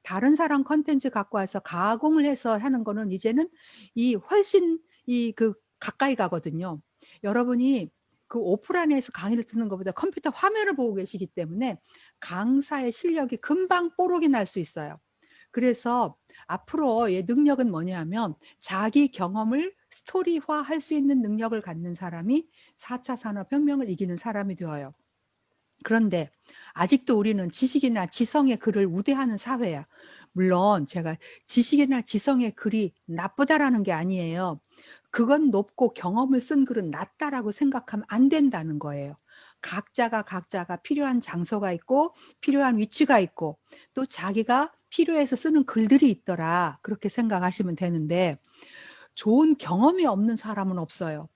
다른 사람 컨텐츠 갖고 와서 가공을 해서 하는 거는 이제는 이 훨씬 그 가까이 가거든요. 여러분이 그 오프라인에서 강의를 듣는 것보다 컴퓨터 화면을 보고 계시기 때문에 강사의 실력이 금방 뽀록이 날 수 있어요. 그래서 앞으로의 능력은 뭐냐면 자기 경험을 스토리화할 수 있는 능력을 갖는 사람이 4차 산업혁명을 이기는 사람이 되어요. 그런데 아직도 우리는 지식이나 지성의 글을 우대하는 사회야. 물론 제가 지식이나 지성의 글이 나쁘다라는 게 아니에요. 그건 높고 경험을 쓴 글은 낮다라고 생각하면 안 된다는 거예요. 각자가 필요한 장소가 있고 필요한 위치가 있고 또 자기가 필요해서 쓰는 글들이 있더라. 그렇게 생각하시면 되는데 좋은 경험이 없는 사람은 없어요.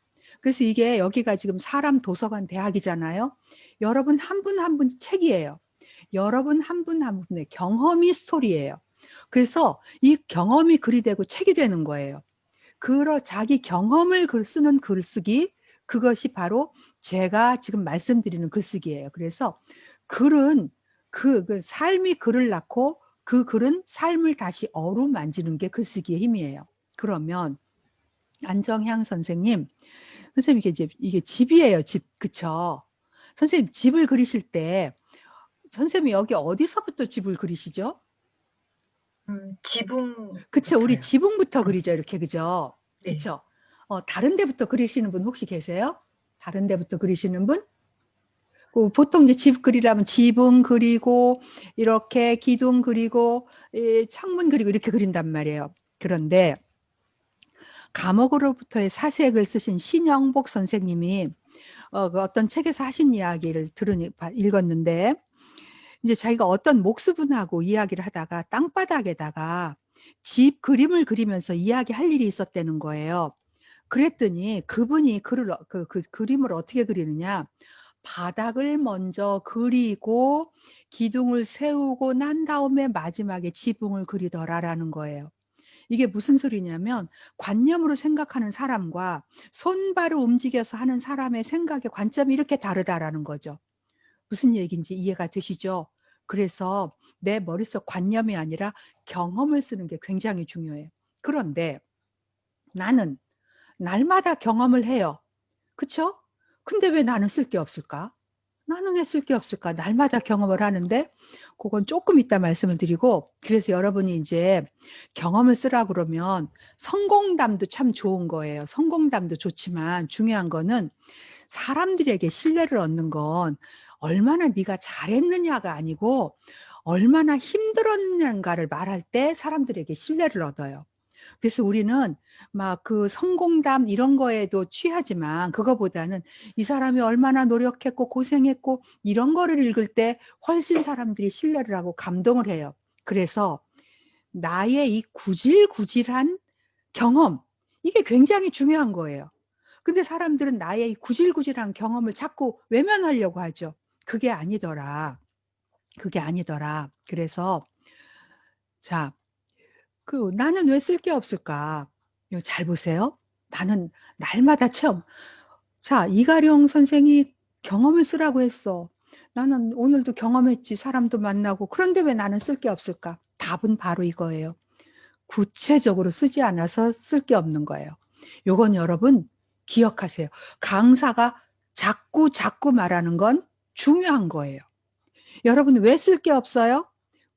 그래서 이게 여기가 지금 사람 도서관 대학이잖아요. 여러분 한 분 한 분이 책이에요. 여러분 한 분 한 분의 경험이 스토리예요. 그래서 이 경험이 글이 되고 책이 되는 거예요. 자기 경험을 쓰는 글쓰기, 그것이 바로 제가 지금 말씀드리는 글쓰기예요. 그래서 글은 그 삶이 글을 낳고 그 글은 삶을 다시 어루만지는 게 글쓰기의 힘이에요. 그러면 안정향 선생님 이게 집이에요. 집. 그쵸? 선생님 집을 그리실 때 선생님이 여기 어디서부터 집을 그리시죠? 지붕. 그쵸? 우리 지붕부터 그리죠. 이렇게. 그죠? 네. 그쵸? 다른 데부터 그리시는 분 혹시 계세요? 다른 데부터 그리시는 분? 보통 이제 집 그리려면 지붕 그리고 이렇게 기둥 그리고 창문 그리고 이렇게 그린단 말이에요. 그런데 감옥으로부터의 사색을 쓰신 신영복 선생님이 그 어떤 책에서 하신 이야기를 읽었는데 이제 자기가 어떤 목수분하고 이야기를 하다가 땅바닥에다가 집 그림을 그리면서 이야기할 일이 있었다는 거예요. 그랬더니 그분이 그 그림을 어떻게 그리느냐, 바닥을 먼저 그리고 기둥을 세우고 난 다음에 마지막에 지붕을 그리더라라는 거예요. 이게 무슨 소리냐면 관념으로 생각하는 사람과 손발을 움직여서 하는 사람의 생각의 관점이 이렇게 다르다라는 거죠. 무슨 얘기인지 이해가 되시죠? 그래서 내 머릿속 관념이 아니라 경험을 쓰는 게 굉장히 중요해요. 그런데 나는 날마다 경험을 해요. 그쵸? 근데 왜 나는 쓸 게 없을까? 나는 왜 쓸 게 없을까? 날마다 경험을 하는데 그건 조금 이따 말씀을 드리고, 그래서 여러분이 이제 경험을 쓰라 그러면 성공담도 참 좋은 거예요. 성공담도 좋지만 중요한 거는 사람들에게 신뢰를 얻는 건 얼마나 네가 잘했느냐가 아니고 얼마나 힘들었는가를 말할 때 사람들에게 신뢰를 얻어요. 그래서 우리는 막 그 성공담 이런 거에도 취하지만 그거보다는 이 사람이 얼마나 노력했고 고생했고 이런 거를 읽을 때 훨씬 사람들이 신뢰를 하고 감동을 해요. 그래서 나의 이 구질구질한 경험, 이게 굉장히 중요한 거예요. 근데 사람들은 나의 이 구질구질한 경험을 자꾸 외면하려고 하죠. 그게 아니더라. 그게 아니더라. 그래서 자, 나는 왜 쓸 게 없을까? 이거 잘 보세요. 나는 날마다 체험. 자, 이가령 선생이 경험을 쓰라고 했어. 나는 오늘도 경험했지. 사람도 만나고. 그런데 왜 나는 쓸 게 없을까? 답은 바로 이거예요. 구체적으로 쓰지 않아서 쓸 게 없는 거예요. 요건 여러분 기억하세요. 강사가 자꾸 말하는 건 중요한 거예요. 여러분 왜 쓸 게 없어요?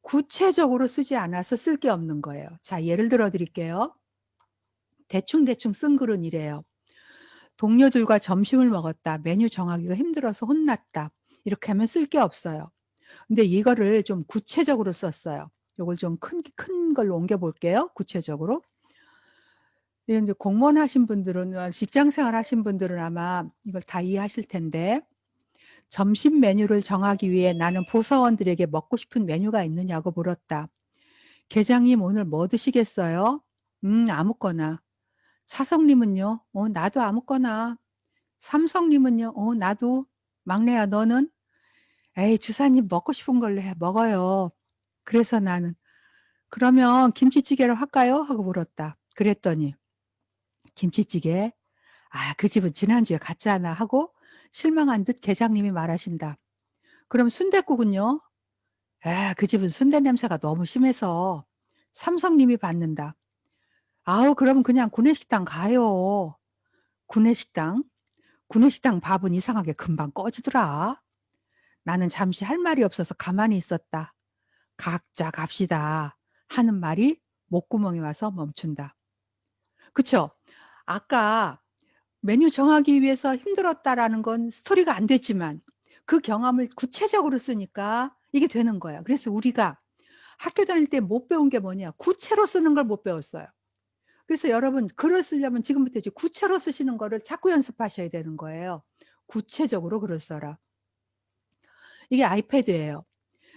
구체적으로 쓰지 않아서 쓸 게 없는 거예요. 자, 예를 들어 드릴게요. 대충 쓴 글은 이래요. 동료들과 점심을 먹었다. 메뉴 정하기가 힘들어서 혼났다. 이렇게 하면 쓸 게 없어요. 근데 이거를 좀 구체적으로 썼어요. 이걸 좀 큰 걸로 옮겨 볼게요. 구체적으로. 이제 공무원 하신 분들은, 직장 생활 하신 분들은 아마 이걸 다 이해하실 텐데, 점심 메뉴를 정하기 위해 나는 보사원들에게 먹고 싶은 메뉴가 있느냐고 물었다. 계장님 오늘 뭐 드시겠어요? 아무거나. 차성님은요? 나도 아무거나. 삼성님은요? 나도. 막내야, 너는? 에이, 주사님 먹고 싶은 걸로 해. 먹어요. 그래서 나는, 그러면 김치찌개를 할까요? 하고 물었다. 그랬더니, 김치찌개? 그 집은 지난주에 갔잖아. 하고 실망한 듯 계장님이 말하신다. 그럼 순댓국은요? 그 집은 순대 냄새가 너무 심해서 삼성님이 받는다. 아우, 그럼 그냥 구내식당 가요. 구내식당? 구내식당 밥은 이상하게 금방 꺼지더라. 나는 잠시 할 말이 없어서 가만히 있었다. 각자 갑시다 하는 말이 목구멍에 와서 멈춘다. 그쵸? 아까 메뉴 정하기 위해서 힘들었다라는 건 스토리가 안 됐지만 그 경험을 구체적으로 쓰니까 이게 되는 거야. 그래서 우리가 학교 다닐 때 못 배운 게 뭐냐? 구체로 쓰는 걸 못 배웠어요. 그래서 여러분 글을 쓰려면 지금부터 이제 구체로 쓰시는 거를 자꾸 연습하셔야 되는 거예요. 구체적으로 글을 써라. 이게 아이패드예요.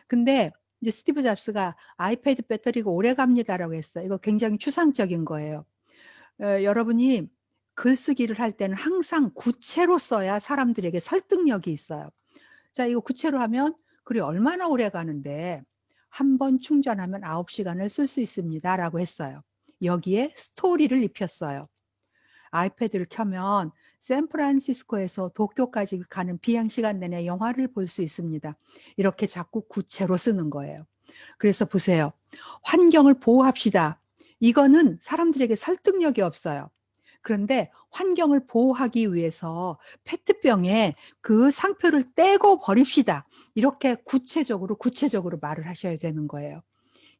근데 이제 스티브 잡스가 아이패드 배터리가 오래 갑니다라고 했어요. 이거 굉장히 추상적인 거예요. 여러분이 글쓰기를 할 때는 항상 구체로 써야 사람들에게 설득력이 있어요. 자, 이거 구체로 하면 글이 얼마나 오래 가는데 한 번 충전하면 9시간을 쓸 수 있습니다 라고 했어요. 여기에 스토리를 입혔어요. 아이패드를 켜면 샌프란시스코에서 도쿄까지 가는 비행시간 내내 영화를 볼 수 있습니다. 이렇게 자꾸 구체로 쓰는 거예요. 그래서 보세요. 환경을 보호합시다. 이거는 사람들에게 설득력이 없어요. 그런데 환경을 보호하기 위해서 페트병에 그 상표를 떼고 버립시다. 이렇게 구체적으로 말을 하셔야 되는 거예요.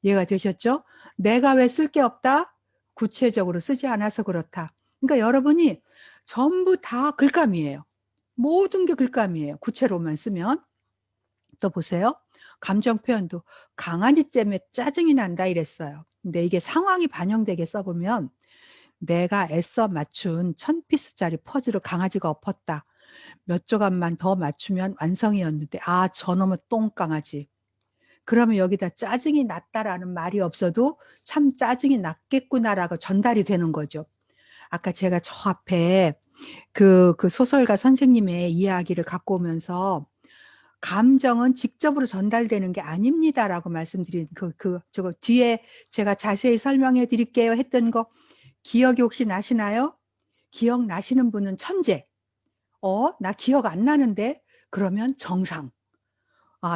이해가 되셨죠? 내가 왜 쓸 게 없다? 구체적으로 쓰지 않아서 그렇다. 그러니까 여러분이 전부 다 글감이에요. 모든 게 글감이에요. 구체로만 쓰면. 또 보세요. 감정 표현도 강아지 때문에 짜증이 난다 이랬어요. 근데 이게 상황이 반영되게 써보면 내가 애써 맞춘 1000피스짜리 퍼즐을 강아지가 엎었다. 몇 조각만 더 맞추면 완성이었는데 저놈의 똥강아지. 그러면 여기다 짜증이 났다라는 말이 없어도 참 짜증이 났겠구나라고 전달이 되는 거죠. 아까 제가 저 앞에 그 소설가 선생님의 이야기를 갖고 오면서 감정은 직접으로 전달되는 게 아닙니다라고 말씀드린 저거 뒤에 제가 자세히 설명해 드릴게요 했던 거 기억이 혹시 나시나요? 기억나시는 분은 천재. 나 기억 안 나는데? 그러면 정상.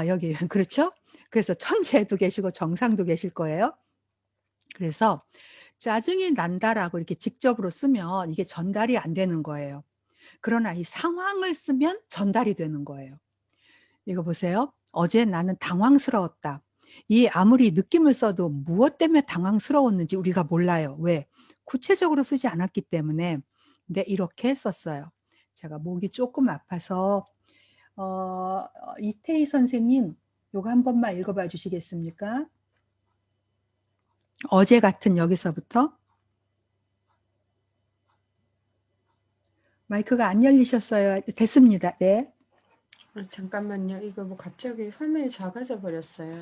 여기 그렇죠? 그래서 천재도 계시고 정상도 계실 거예요. 그래서 짜증이 난다라고 이렇게 직접으로 쓰면 이게 전달이 안 되는 거예요. 그러나 이 상황을 쓰면 전달이 되는 거예요. 이거 보세요. 어제 나는 당황스러웠다. 이 아무리 느낌을 써도 무엇 때문에 당황스러웠는지 우리가 몰라요. 왜? 구체적으로 쓰지 않았기 때문에. 근데 이렇게 썼어요. 제가 목이 조금 아파서 이태희 선생님 요거 한 번만 읽어봐 주시겠습니까? 어제 같은 여기서부터. 마이크가 안 열리셨어요. 됐습니다. 네. 잠깐만요. 이거 뭐 갑자기 화면이 작아져 버렸어요.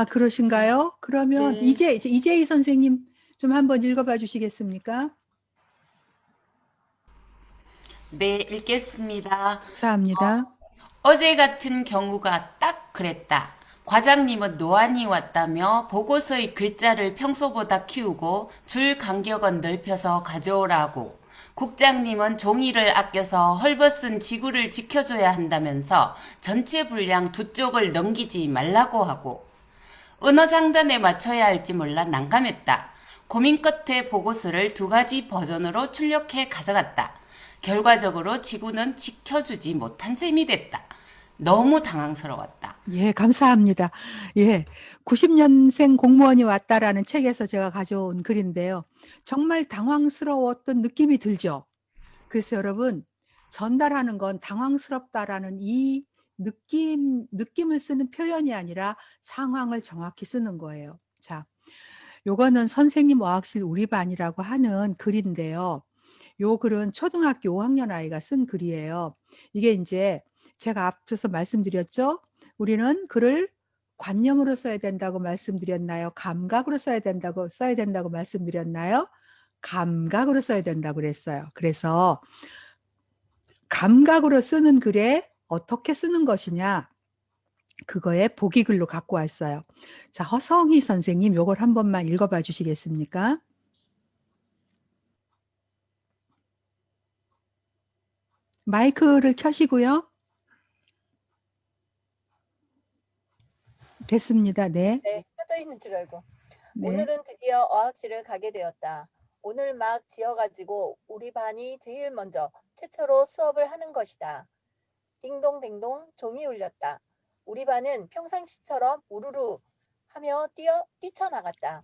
그러신가요? 그러면 네. 이재희 선생님 좀 한번 읽어봐 주시겠습니까? 네, 읽겠습니다. 감사합니다. 어제 같은 경우가 딱 그랬다. 과장님은 노안이 왔다며 보고서의 글자를 평소보다 키우고 줄 간격은 넓혀서 가져오라고, 국장님은 종이를 아껴서 헐벗은 지구를 지켜줘야 한다면서 전체 분량 2쪽을 넘기지 말라고 하고, 언어장단에 맞춰야 할지 몰라 난감했다. 고민 끝에 보고서를 2가지 버전으로 출력해 가져갔다. 결과적으로 지구는 지켜주지 못한 셈이 됐다. 너무 당황스러웠다. 예, 감사합니다. 예, 90년생 공무원이 왔다라는 책에서 제가 가져온 글인데요. 정말 당황스러웠던 느낌이 들죠. 그래서 여러분, 전달하는 건 당황스럽다라는 이 느낌을 쓰는 표현이 아니라 상황을 정확히 쓰는 거예요. 자, 요거는 선생님 어학실 우리 반이라고 하는 글인데요. 요 글은 초등학교 5학년 아이가 쓴 글이에요. 이게 이제 제가 앞서서 말씀드렸죠. 우리는 글을 관념으로 써야 된다고 말씀드렸나요? 감각으로 써야 된다고 말씀드렸나요? 감각으로 써야 된다고 그랬어요. 그래서 감각으로 쓰는 글에 어떻게 쓰는 것이냐, 그거에 보기글로 갖고 왔어요. 자, 허성희 선생님 요걸 한 번만 읽어봐 주시겠습니까? 마이크를 켜시고요. 됐습니다. 네. 네, 켜져 있는 줄 알고. 네. 오늘은 드디어 어학실을 가게 되었다. 오늘 막 지어가지고 우리 반이 제일 먼저 최초로 수업을 하는 것이다. 딩동댕동 종이 울렸다. 우리 반은 평상시처럼 우르르 하며 뛰쳐나갔다.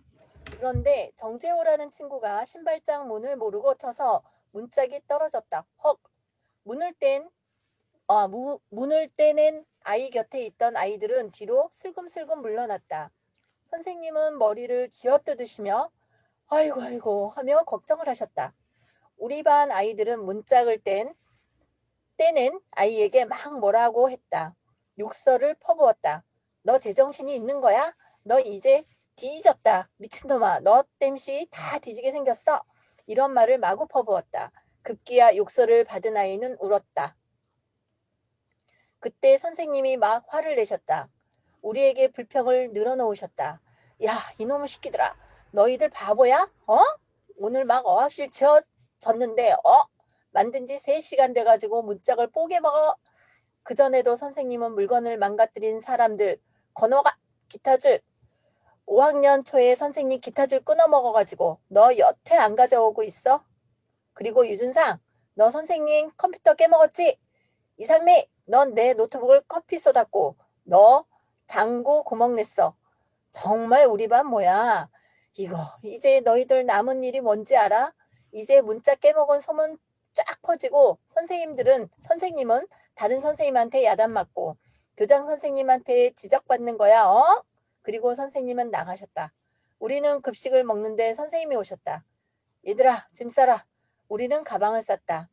그런데 정재호라는 친구가 신발장 문을 모르고 쳐서 문짝이 떨어졌다. 헉! 문을 떼낸 아이 곁에 있던 아이들은 뒤로 슬금슬금 물러났다. 선생님은 머리를 쥐어뜯으시며 아이고 하며 걱정을 하셨다. 우리 반 아이들은 문짝을 떼낸 아이에게 막 뭐라고 했다. 욕설을 퍼부었다. 너 제정신이 있는 거야? 너 이제 뒤졌다. 미친놈아, 너 땜시 다 뒤지게 생겼어. 이런 말을 마구 퍼부었다. 급기야 욕설을 받은 아이는 울었다. 그때 선생님이 막 화를 내셨다. 우리에게 불평을 늘어놓으셨다. 야, 이놈의 새끼들아, 너희들 바보야? 오늘 막 어학실 지어졌는데 만든 지 3시간 돼가지고 문짝을 뽀개 먹어. 그전에도 선생님은 물건을 망가뜨린 사람들 건호가 기타줄 5학년 초에 선생님 기타줄 끊어 먹어가지고 너 여태 안 가져오고 있어? 그리고 유준상, 너 선생님 컴퓨터 깨먹었지? 이상미, 넌 내 노트북을 커피 쏟았고 너 장구 구멍 냈어. 정말 우리 반 뭐야? 이거 이제 너희들 남은 일이 뭔지 알아? 이제 문자 깨먹은 소문 쫙 퍼지고 선생님은 다른 선생님한테 야단 맞고 교장 선생님한테 지적받는 거야. 그리고 선생님은 나가셨다. 우리는 급식을 먹는데 선생님이 오셨다. 얘들아, 짐 싸라. 우리는 가방을 쌌다.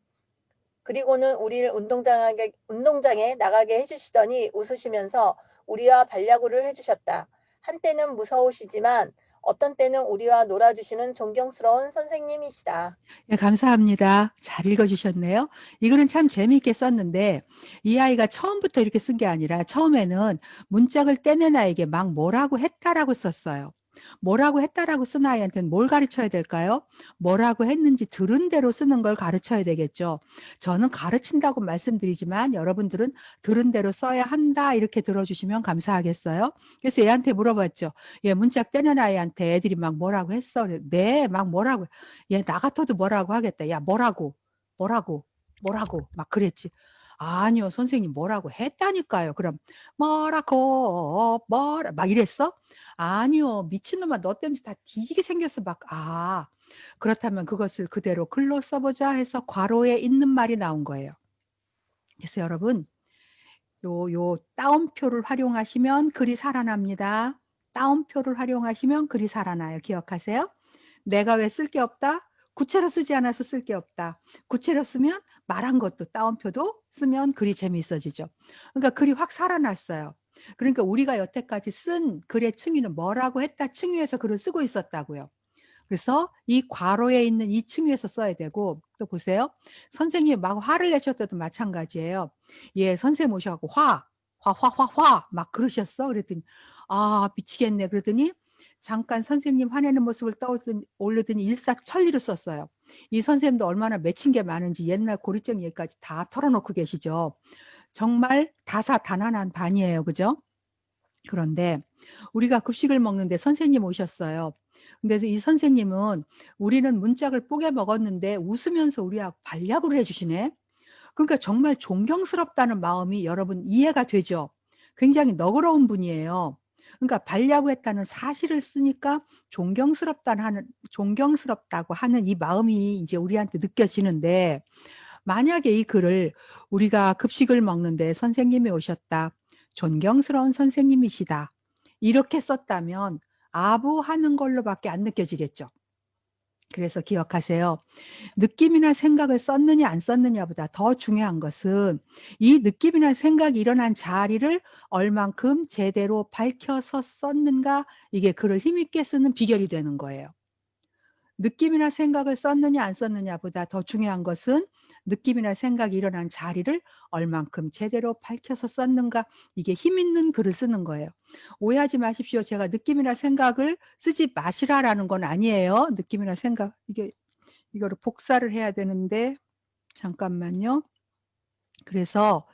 그리고는 우리를 운동장에 나가게 해주시더니 웃으시면서 우리와 반려구를 해주셨다. 한때는 무서우시지만 어떤 때는 우리와 놀아주시는 존경스러운 선생님이시다. 네, 감사합니다. 잘 읽어주셨네요. 이 글은 참 재미있게 썼는데 이 아이가 처음부터 이렇게 쓴 게 아니라 처음에는 문짝을 떼낸 아이에게 막 뭐라고 했다라고 썼어요. 뭐라고 했다라고 쓴 아이한테는 뭘 가르쳐야 될까요? 뭐라고 했는지 들은 대로 쓰는 걸 가르쳐야 되겠죠. 저는 가르친다고 말씀드리지만 여러분들은 들은 대로 써야 한다 이렇게 들어주시면 감사하겠어요. 그래서 얘한테 물어봤죠. 얘 문짝 떼는 아이한테 애들이 막 뭐라고 했어? 네, 막 뭐라고. 얘 나 같아도 뭐라고 하겠다. 야, 뭐라고 막 그랬지. 아니요, 선생님 뭐라고 했다니까요. 그럼 뭐라고 막 이랬어? 아니요, 미친놈아, 너 때문에 다 뒤지게 생겼어. 막 그렇다면 그것을 그대로 글로 써보자 해서 괄호에 있는 말이 나온 거예요. 그래서 여러분 요 따옴표를 활용하시면 글이 살아납니다. 따옴표를 활용하시면 글이 살아나요. 기억하세요? 내가 왜 쓸 게 없다? 구체로 쓰지 않아서 쓸 게 없다. 구체로 쓰면 말한 것도 따옴표도 쓰면 글이 재미있어지죠. 그러니까 글이 확 살아났어요. 그러니까 우리가 여태까지 쓴 글의 층위는 뭐라고 했다 층위에서 글을 쓰고 있었다고요. 그래서 이 괄호에 있는 이 층위에서 써야 되고, 또 보세요. 선생님이 막 화를 내셨을 때도 마찬가지예요. 예, 선생님 오셔갖고 화화화화 막 그러셨어. 그랬더니 아 미치겠네. 그러더니 잠깐 선생님 화내는 모습을 떠올리더니 일사천리로 썼어요. 이 선생님도 얼마나 맺힌 게 많은지 옛날 고리적 얘기까지 다 털어놓고 계시죠. 정말 다사다난한 반이에요. 그죠? 그런데 우리가 급식을 먹는데 선생님 오셨어요. 근데 이 선생님은 우리는 문짝을 뽀개 먹었는데 웃으면서 우리하고 반략을 해주시네. 그러니까 정말 존경스럽다는 마음이 여러분 이해가 되죠. 굉장히 너그러운 분이에요. 그러니까 반략을 했다는 사실을 쓰니까 존경스럽다고 하는 이 마음이 이제 우리한테 느껴지는데, 만약에 이 글을 우리가 급식을 먹는데 선생님이 오셨다. 존경스러운 선생님이시다. 이렇게 썼다면 아부하는 걸로밖에 안 느껴지겠죠. 그래서 기억하세요. 느낌이나 생각을 썼느냐 안 썼느냐보다 더 중요한 것은 이 느낌이나 생각이 일어난 자리를 얼만큼 제대로 밝혀서 썼는가, 이게 글을 힘있게 쓰는 비결이 되는 거예요. 느낌이나 생각을 썼느냐 안 썼느냐보다 더 중요한 것은 느낌이나 생각이 일어난 자리를 얼만큼 제대로 밝혀서 썼는가, 이게 힘 있는 글을 쓰는 거예요. 오해하지 마십시오. 제가 느낌이나 생각을 쓰지 마시라라는 건 아니에요. 느낌이나 생각, 이거를 복사를 해야 되는데 잠깐만요. 그래서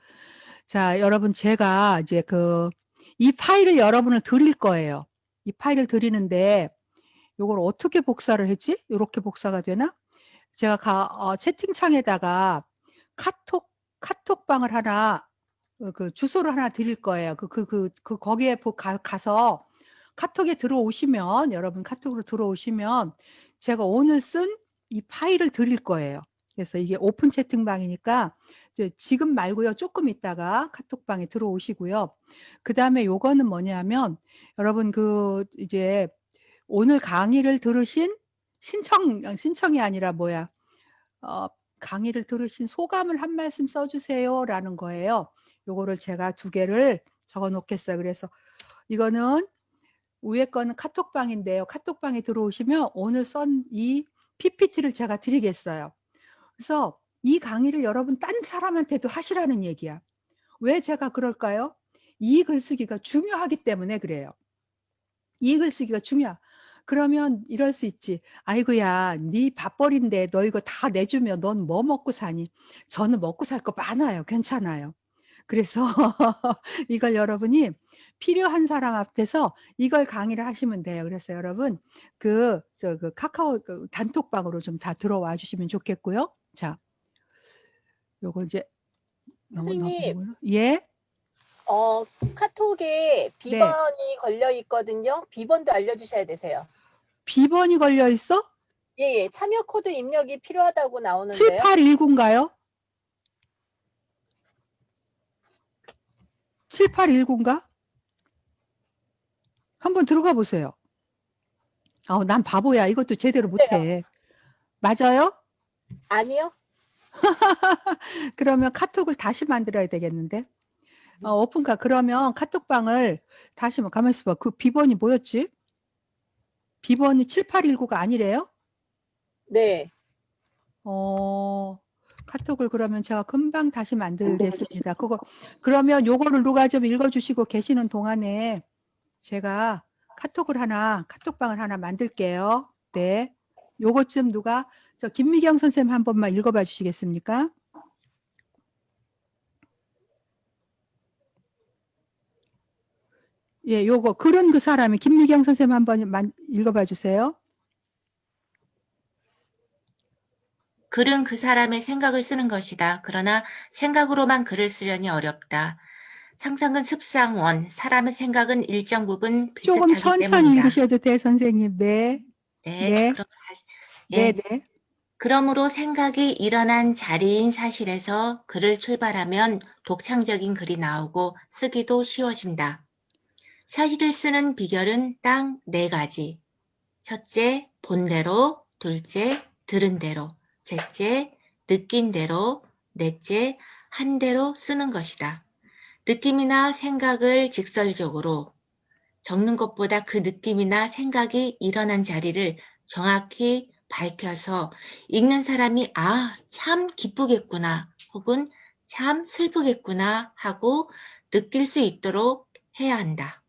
자, 여러분 제가 이제 이 파일을 여러분을 드릴 거예요. 이 파일을 드리는데 이걸 어떻게 복사를 했지? 이렇게 복사가 되나? 제가 채팅창에다가 카톡방을 하나, 주소를 하나 드릴 거예요. 거기에 가서 카톡에 들어오시면, 여러분 카톡으로 들어오시면 제가 오늘 쓴 이 파일을 드릴 거예요. 그래서 이게 오픈 채팅방이니까 지금 말고요. 조금 있다가 카톡방에 들어오시고요. 그 다음에 요거는 뭐냐면, 여러분 이제 오늘 강의를 들으신 신청이 아니라 강의를 들으신 소감을 한 말씀 써주세요 라는 거예요. 요거를 제가 2개를 적어 놓겠어요. 그래서 이거는 위에 거는 카톡방인데요. 카톡방에 들어오시면 오늘 쓴 이 PPT를 제가 드리겠어요. 그래서 이 강의를 여러분 딴 사람한테도 하시라는 얘기야. 왜 제가 그럴까요? 이 글쓰기가 중요하기 때문에 그래요. 이 글쓰기가 중요해. 그러면 이럴 수 있지. 아이고야, 네 밥벌인데 너 이거 다 내주면 넌 뭐 먹고 사니? 저는 먹고 살 거 많아요. 괜찮아요. 그래서 이걸 여러분이 필요한 사람 앞에서 이걸 강의를 하시면 돼요. 그래서 여러분 카카오 단톡방으로 좀 다 들어와 주시면 좋겠고요. 자, 요거 이제 선생님. 예? 카톡에 비번이 걸려 있거든요. 비번도 알려주셔야 되세요. 비번이 걸려 있어? 예, 참여 코드 입력이 필요하다고 나오는데요. 7819인가요? 7819인가? 한번 들어가 보세요. 난 바보야. 이것도 제대로 못해. 맞아요? 아니요. 그러면 카톡을 다시 만들어야 되겠는데. 오픈카 그러면 카톡방을 다시 가만히 있어봐. 그 비번이 뭐였지? 비번이 7819가 아니래요? 네. 카톡을 그러면 제가 금방 다시 만들겠습니다. 그러면 요거를 누가 좀 읽어주시고 계시는 동안에 제가 카톡방을 하나 만들게요. 네. 요것 좀 누가, 김미경 선생님 한 번만 읽어봐 주시겠습니까? 예, 요거 글은 그 사람이 김미경 선생님 한 번만 읽어봐 주세요. 글은 그 사람의 생각을 쓰는 것이다. 그러나 생각으로만 글을 쓰려니 어렵다. 상상은 습상원, 사람의 생각은 일정 부분 비슷하기 조금 천천히 때문이다. 읽으셔도 돼, 선생님. 네. 네. 네. 그럼 다시, 네, 예. 네. 그러므로 생각이 일어난 자리인 사실에서 글을 출발하면 독창적인 글이 나오고 쓰기도 쉬워진다. 사실을 쓰는 비결은 딱 4가지. 첫째, 본대로. 둘째, 들은 대로. 셋째, 느낀 대로. 넷째, 한 대로 쓰는 것이다. 느낌이나 생각을 직설적으로 적는 것보다 그 느낌이나 생각이 일어난 자리를 정확히 밝혀서 읽는 사람이 참 기쁘겠구나 혹은 참 슬프겠구나 하고 느낄 수 있도록 해야 한다.